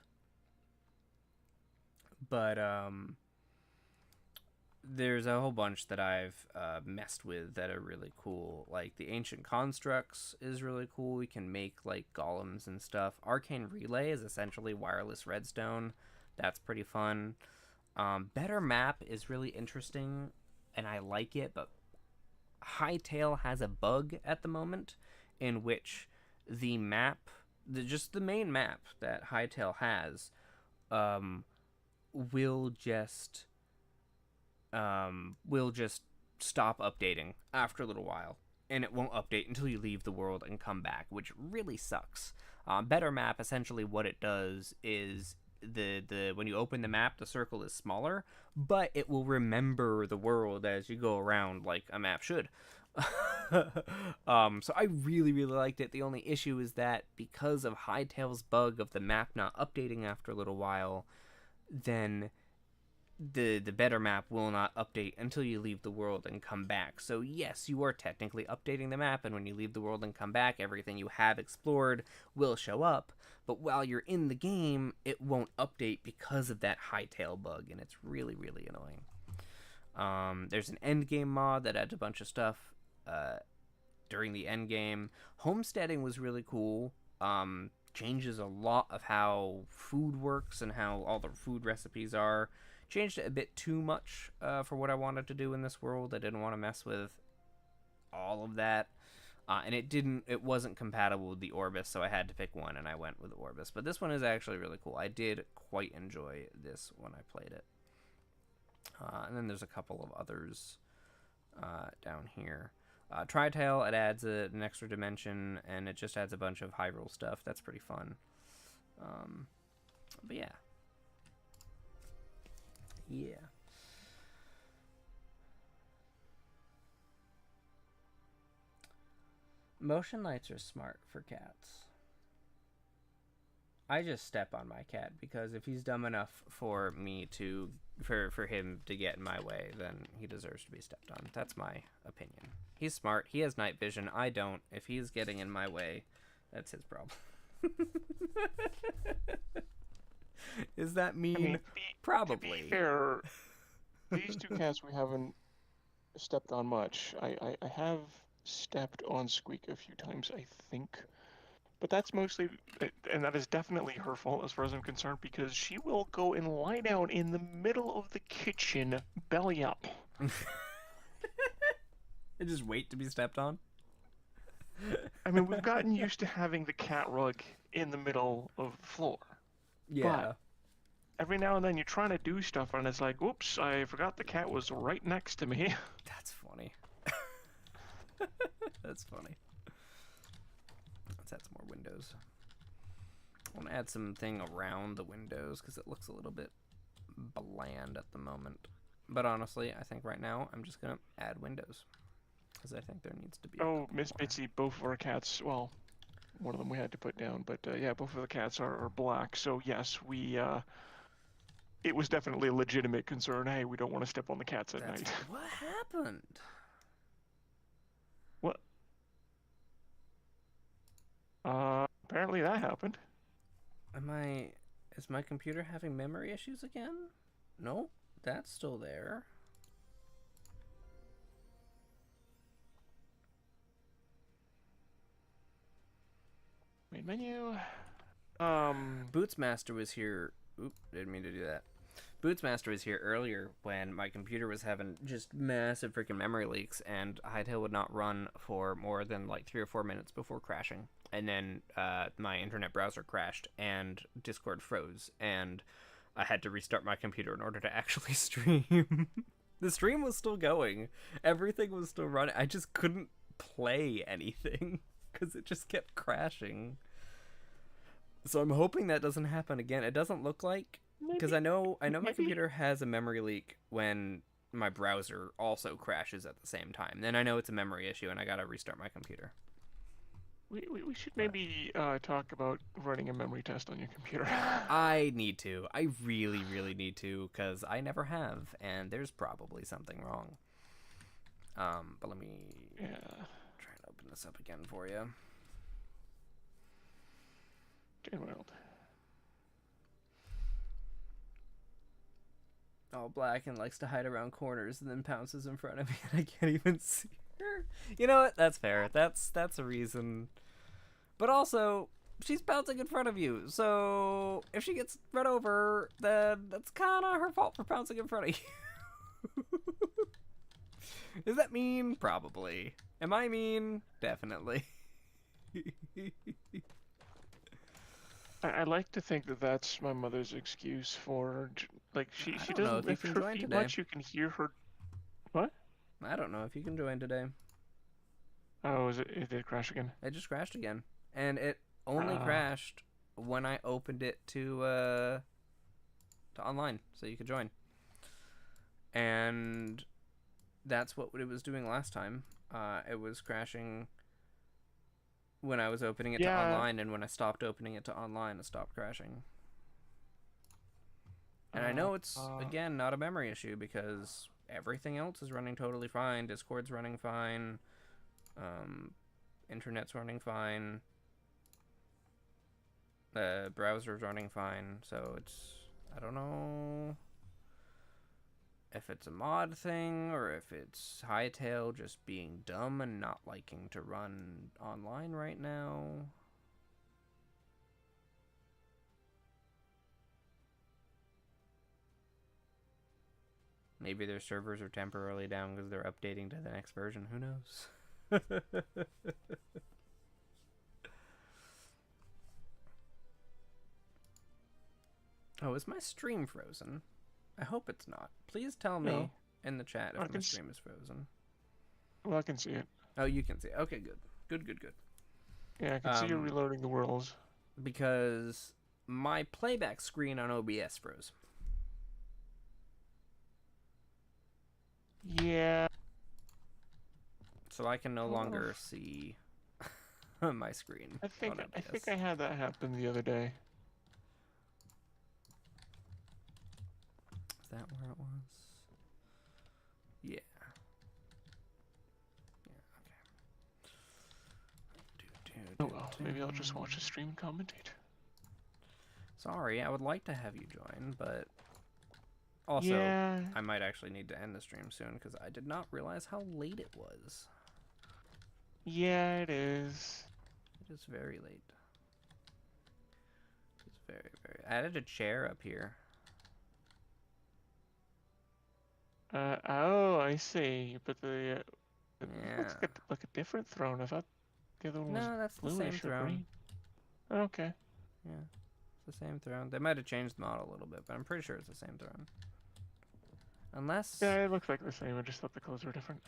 But there's a whole bunch that I've messed with that are really cool. Like the Ancient Constructs is really cool. We can make like golems and stuff. Arcane Relay is essentially wireless redstone. That's pretty fun. Better Map is really interesting, and I like it, but Hytale has a bug at the moment in which the map, just the main map that Hytale has, will just stop updating after a little while, and it won't update until you leave the world and come back, which really sucks. Better Map, essentially what it does is the when you open the map, the circle is smaller, but it will remember the world as you go around like a map should. So I really liked it. The only issue is that because of Hytale's bug of the map not updating after a little while, then the better map will not update until you leave the world and come back. So yes, you are technically updating the map, and when you leave the world and come back, everything you have explored will show up, but while you're in the game, it won't update because of that Hytale bug, and it's really annoying. There's an endgame mod that adds a bunch of stuff during the endgame. Homesteading was really cool. Changes a lot of how food works and how all the food recipes are. Changed it a bit too much for what I wanted to do in this world. I didn't want to mess with all of that. And it wasn't compatible with the Orbis, so I had to pick one, and I went with the Orbis. But this one is actually really cool. I did quite enjoy this when I played it. And then there's a couple of others down here. Tritale, it adds an extra dimension, and it just adds a bunch of Hyrule stuff. That's pretty fun. But yeah. Yeah. Motion lights are smart for cats. I just step on my cat because if he's dumb enough for me to for him to get in my way, then he deserves to be stepped on. That's my opinion. He's smart. He has night vision. I don't. If he's getting in my way, that's his problem. Is that mean? I mean, probably. To be fair, these two cats we haven't stepped on much. I have stepped on Squeak a few times, I think. But that's mostly, and that is definitely her fault as far as I'm concerned, because she will go and lie down in the middle of the kitchen, belly up. And just wait to be stepped on? I mean, we've gotten used to having the cat rug in the middle of the floor. Yeah. But every now and then you're trying to do stuff, and it's like, oops, I forgot the cat was right next to me. That's funny. That's funny. Let's add some more windows. I want to add something around the windows because it looks a little bit bland at the moment. But honestly, I think right now I'm just going to add windows because I think there needs to be. Oh, Miss Bitsy, both of our cats, well, one of them we had to put down, but yeah, both of the cats are black. So yes, it was definitely a legitimate concern. Hey, we don't want to step on the cats at night. What happened? What? Apparently that happened. Is my computer having memory issues again? No, that's still there. Main menu. Bootsmaster was here. Oop, didn't mean to do that. Bootsmaster was here earlier when my computer was having just massive freaking memory leaks, and Hytale would not run for more than like 3 or 4 minutes before crashing. And then my internet browser crashed, and Discord froze, and I had to restart my computer in order to actually stream. The stream was still going. Everything was still running. I just couldn't play anything because it just kept crashing. So I'm hoping that doesn't happen again. It doesn't look like, because I know my computer has a memory leak when my browser also crashes at the same time. Then I know it's a memory issue and I gotta restart my computer. We should maybe talk about running a memory test on your computer. I need to. I really, really need to, because I never have, and there's probably something wrong. But let me try and open this up again for you. World. All black and likes to hide around corners and then pounces in front of me and I can't even see her. You know what? That's fair. That's a reason. But also, she's bouncing in front of you, so if she gets run over, then that's kind of her fault for bouncing in front of you. Is that mean? Probably. Am I mean? Definitely. I like to think that that's my mother's excuse for, like, she don't know doesn't if you lift can her join feet today. much. You can hear her. What? I don't know if you can join today. Oh, it did crash again? It just crashed again. And it only crashed when I opened it to online, so you could join. And that's what it was doing last time. It was crashing when I was opening it to online, and when I stopped opening it to online, it stopped crashing. And I know it's, again, not a memory issue, because everything else is running totally fine. Discord's running fine. Internet's running fine. The browser's running fine. So it's, I don't know if it's a mod thing or if it's Hytale just being dumb and not liking to run online right now. Maybe their servers are temporarily down because they're updating to the next version. Who knows? Oh, is my stream frozen? I hope it's not. Please tell me in the chat if my stream is frozen. Well, I can see it. Oh, you can see it. Okay, good. Good. Yeah, I can see you reloading the worlds. Because my playback screen on OBS froze. Yeah. So I can no longer see my screen. I think I had that happen the other day. Is that where it was? Yeah. Okay. Oh well, maybe I'll just watch the stream and commentate. Sorry, I would like to have you join, but also I might actually need to end the stream soon because I did not realize how late it was. Yeah, it is. It is very late. It's very. I added a chair up here. Oh, I see. But it looks like a different throne. I thought the other one was that's the bluish same or throne. green. Okay. Yeah, it's the same throne. They might have changed the model a little bit, but I'm pretty sure it's the same throne. Unless... Yeah, it looks like the same. I just thought the colors were different.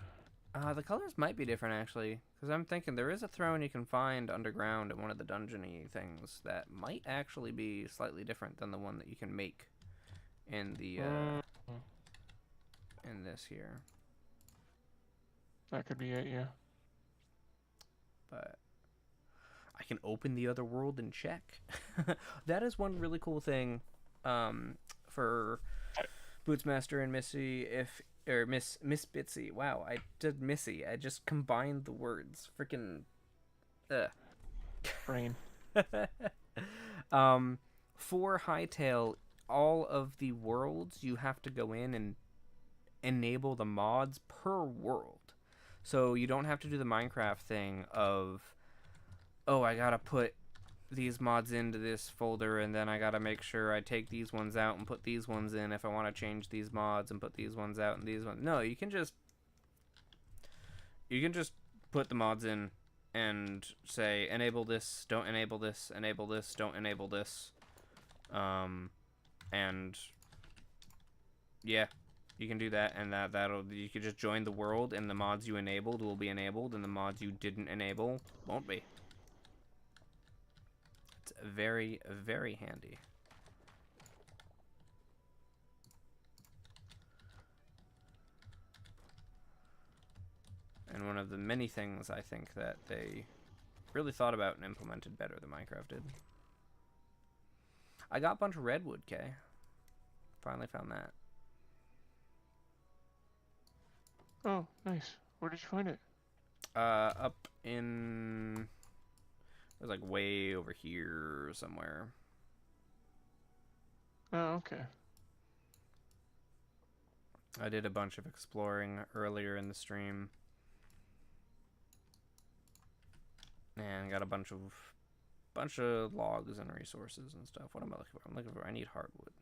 The colors might be different, actually. Because I'm thinking there is a throne you can find underground in one of the dungeon-y things that might actually be slightly different than the one that you can make in the, in this here. That could be it, yeah. But I can open the other world and check. That is one really cool thing for Bootsmaster and Missy, or Miss Bitsy. Wow, I did Missy. I just combined the words. Freaking brain. For Hytale, all of the worlds you have to go in and enable the mods per world. So you don't have to do the Minecraft thing of, oh, I gotta put these mods into this folder, and then I gotta make sure I take these ones out and put these ones in if I want to change these mods and put these ones out and these ones. No, you can just put the mods in and say enable this, don't enable this, enable this, don't enable this. And yeah, you can do that, and you can just join the world, and the mods you enabled will be enabled, and the mods you didn't enable won't be. It's very, very handy. And one of the many things I think that they really thought about and implemented better than Minecraft did. I got a bunch of redwood, Kay. Finally found that. Oh, nice. Where did you find it? Up in... It was like way over here somewhere. Oh, okay. I did a bunch of exploring earlier in the stream. And got a bunch of logs and resources and stuff. What am I looking for? I'm looking for... I need hardwood.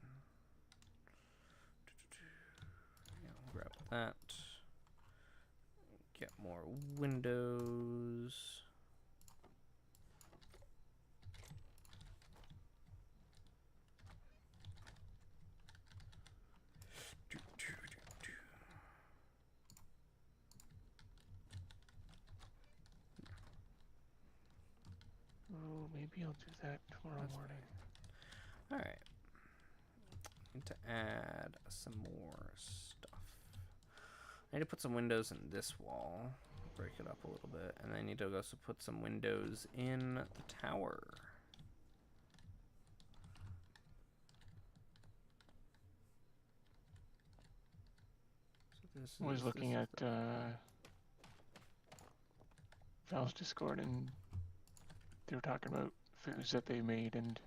Yeah, I'll grab that. Get more windows. Oh, maybe I'll do that tomorrow morning. Alright. Need to add some more stuff. I need to put some windows in this wall. Break it up a little bit. And I need to also put some windows in the tower. So this I was looking at Val's Discord, and they were talking about foods that they made, and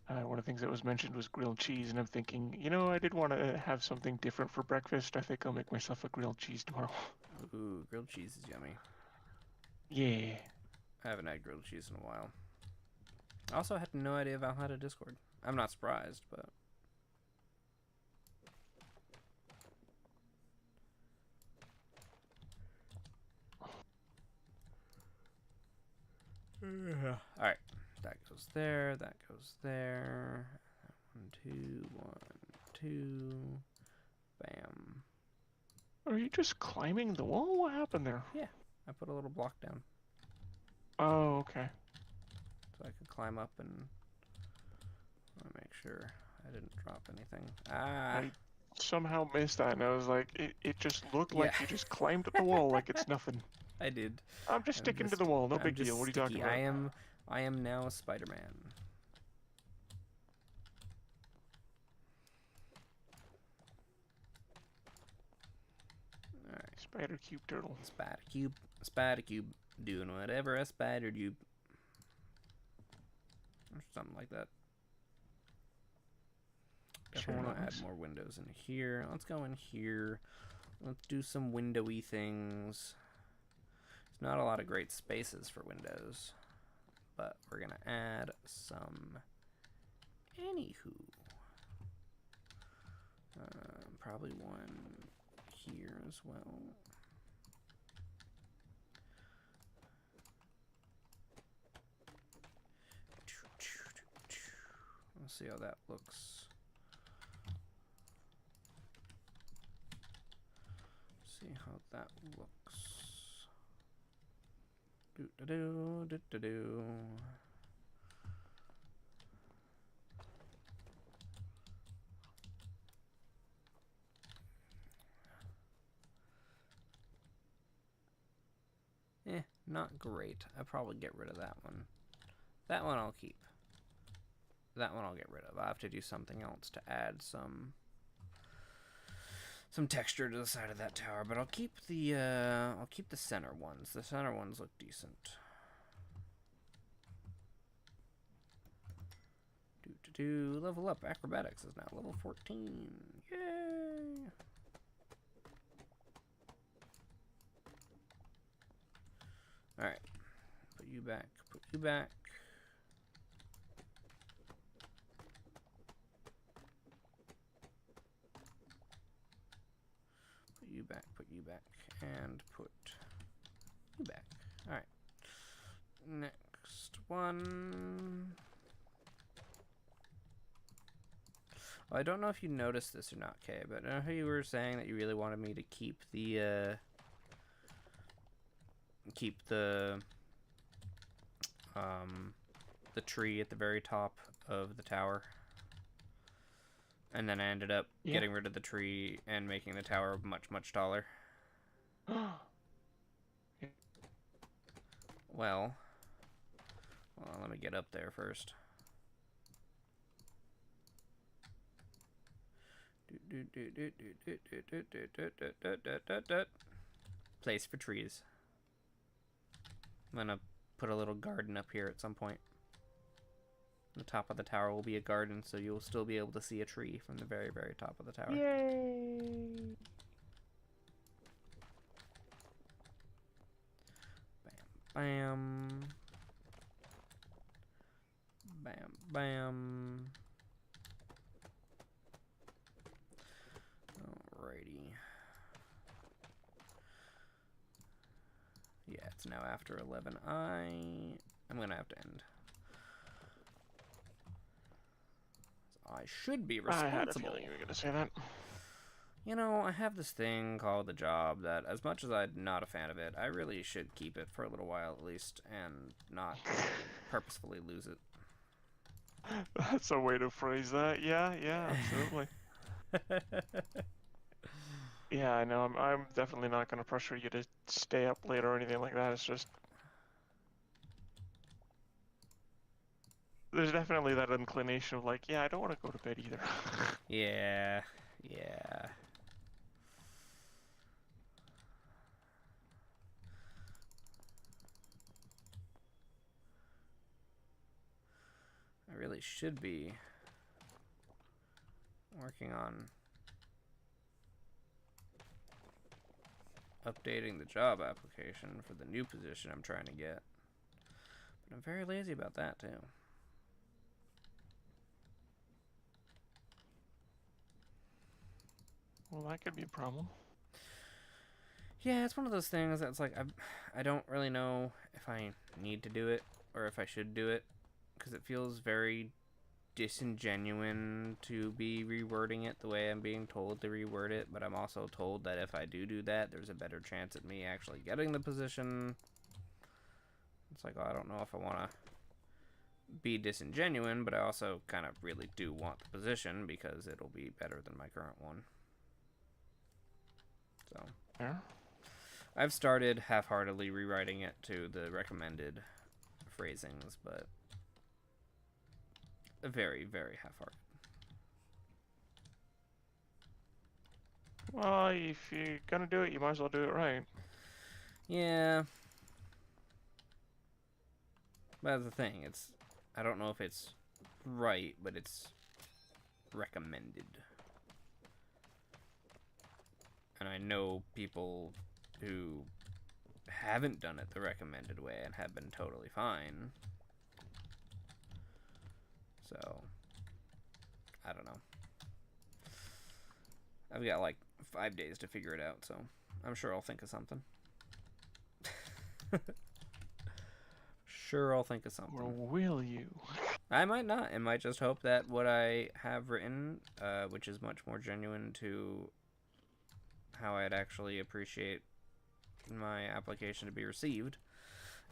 one of the things that was mentioned was grilled cheese, and I'm thinking, you know, I did want to have something different for breakfast. I think I'll make myself a grilled cheese tomorrow. Ooh, grilled cheese is yummy. Yeah. I haven't had grilled cheese in a while. I also had no idea Val had a Discord. I'm not surprised, but... Alright, that goes there, that goes there. 1, 2, 1, 2. Bam. Are you just climbing the wall? What happened there? Yeah, I put a little block down. Oh, okay. So I could climb up and... I want to make sure I didn't drop anything. Ah! I somehow missed that, and I was like, it just looked like you just climbed up the wall like it's nothing. I did. I'm just sticking to the wall, no big deal. What are you talking about? I am now Spider-Man. Alright. Spider cube turtle. Spider cube. Doing whatever a spider do. Or something like that. Definitely want to add more windows in here. Let's go in here. Let's do some windowy things. There's not a lot of great spaces for windows, but we're gonna add some. Anywho, probably one here as well. Let's see how that looks. See how that looks. Do do do do do do. Not great. I'll probably get rid of that one. That one I'll keep. That one I'll get rid of. I have to do something else to add some texture to the side of that tower, but I'll keep the center ones. The center ones look decent. Level up. Acrobatics is now level 14. Yay! Alright. Put you back. Put you back. put you back, and put you back. Alright. Next one. Well, I don't know if you noticed this or not, Kay, but I know how you were saying that you really wanted me to keep the tree at the very top of the tower. And then I ended up getting rid of the tree and making the tower much, much taller. Well, let me get up there first. Place for trees. I'm gonna put a little garden up here at some point. The top of the tower will be a garden, so you'll still be able to see a tree from the very, very top of the tower. Yay! Bam, bam. Bam, bam. Alrighty. Yeah, it's now after 11. I'm gonna have to end. I should be responsible. I had a feeling you were gonna say that. You know, I have this thing called the job that, as much as I'm not a fan of it, I really should keep it for a little while at least, and not purposefully lose it. That's a way to phrase that. Yeah, absolutely. Yeah, I know. I'm definitely not gonna pressure you to stay up late or anything like that. It's just there's definitely that inclination of like, yeah, I don't want to go to bed either. Yeah. I really should be working on updating the job application for the new position I'm trying to get. But I'm very lazy about that too. Well, that could be a problem. Yeah, it's one of those things that's like, I don't really know if I need to do it or if I should do it, because it feels very disingenuous to be rewording it the way I'm being told to reword it, but I'm also told that if I do that, there's a better chance at me actually getting the position. It's like, well, I don't know if I want to be disingenuous, but I also kind of really do want the position because it'll be better than my current one. So, yeah. I've started half-heartedly rewriting it to the recommended phrasings, but very, very half-hearted. Well, if you're gonna do it, you might as well do it right. Yeah. But that's the thing, I don't know if it's right, but it's recommended. And I know people who haven't done it the recommended way and have been totally fine. So, I don't know. I've got like 5 days to figure it out, so I'm sure I'll think of something. Sure, I'll think of something. Or will you? I might not. I might just hope that what I have written, which is much more genuine to how I'd actually appreciate my application to be received,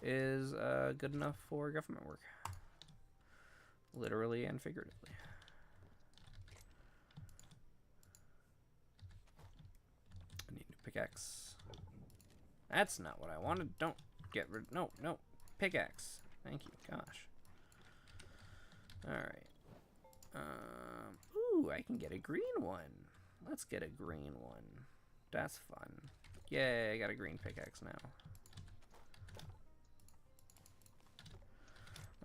is good enough for government work. Literally and figuratively. I need a new pickaxe. That's not what I wanted. Don't get rid. No. Pickaxe. Thank you. Gosh. Alright. Ooh, I can get a green one. Let's get a green one. That's fun. Yay, I got a green pickaxe now.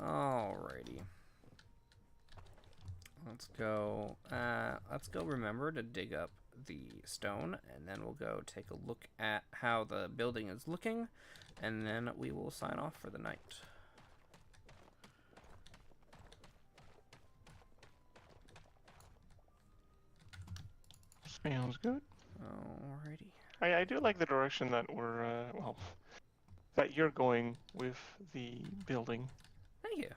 Alrighty. Let's go remember to dig up the stone, and then we'll go take a look at how the building is looking, and then we will sign off for the night. Sounds good. Alrighty. I do like the direction that we're well, that you're going with the building. Thank you.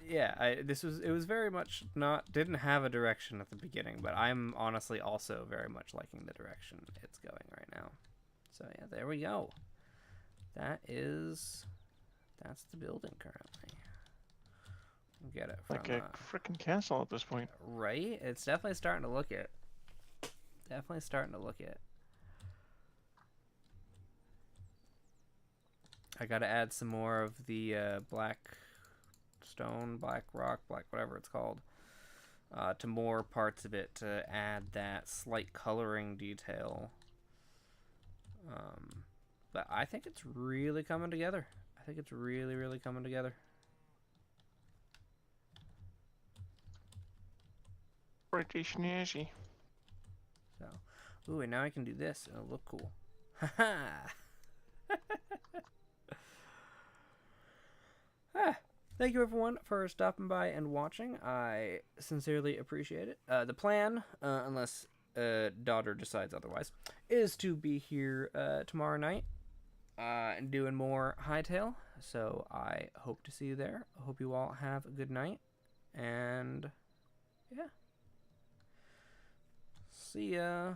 Yeah, it was very much didn't have a direction at the beginning, but I'm honestly also very much liking the direction it's going right now. So yeah, there we go. That's the building currently. Get it from Like a frickin' castle at this point. right. It's definitely starting to look it. Definitely starting to look it. I got to add some more of the black stone, black rock, black whatever it's called, to more parts of it to add that slight coloring detail. But I think it's really coming together. I think it's really, really coming together. Pretty snazzy. So, ooh, and now I can do this and it'll look cool. Haha! Thank you everyone for stopping by and watching. I sincerely appreciate it. The plan, unless daughter decides otherwise, is to be here tomorrow night and doing more Hytale. So I hope to see you there. I hope you all have a good night. And yeah. See ya.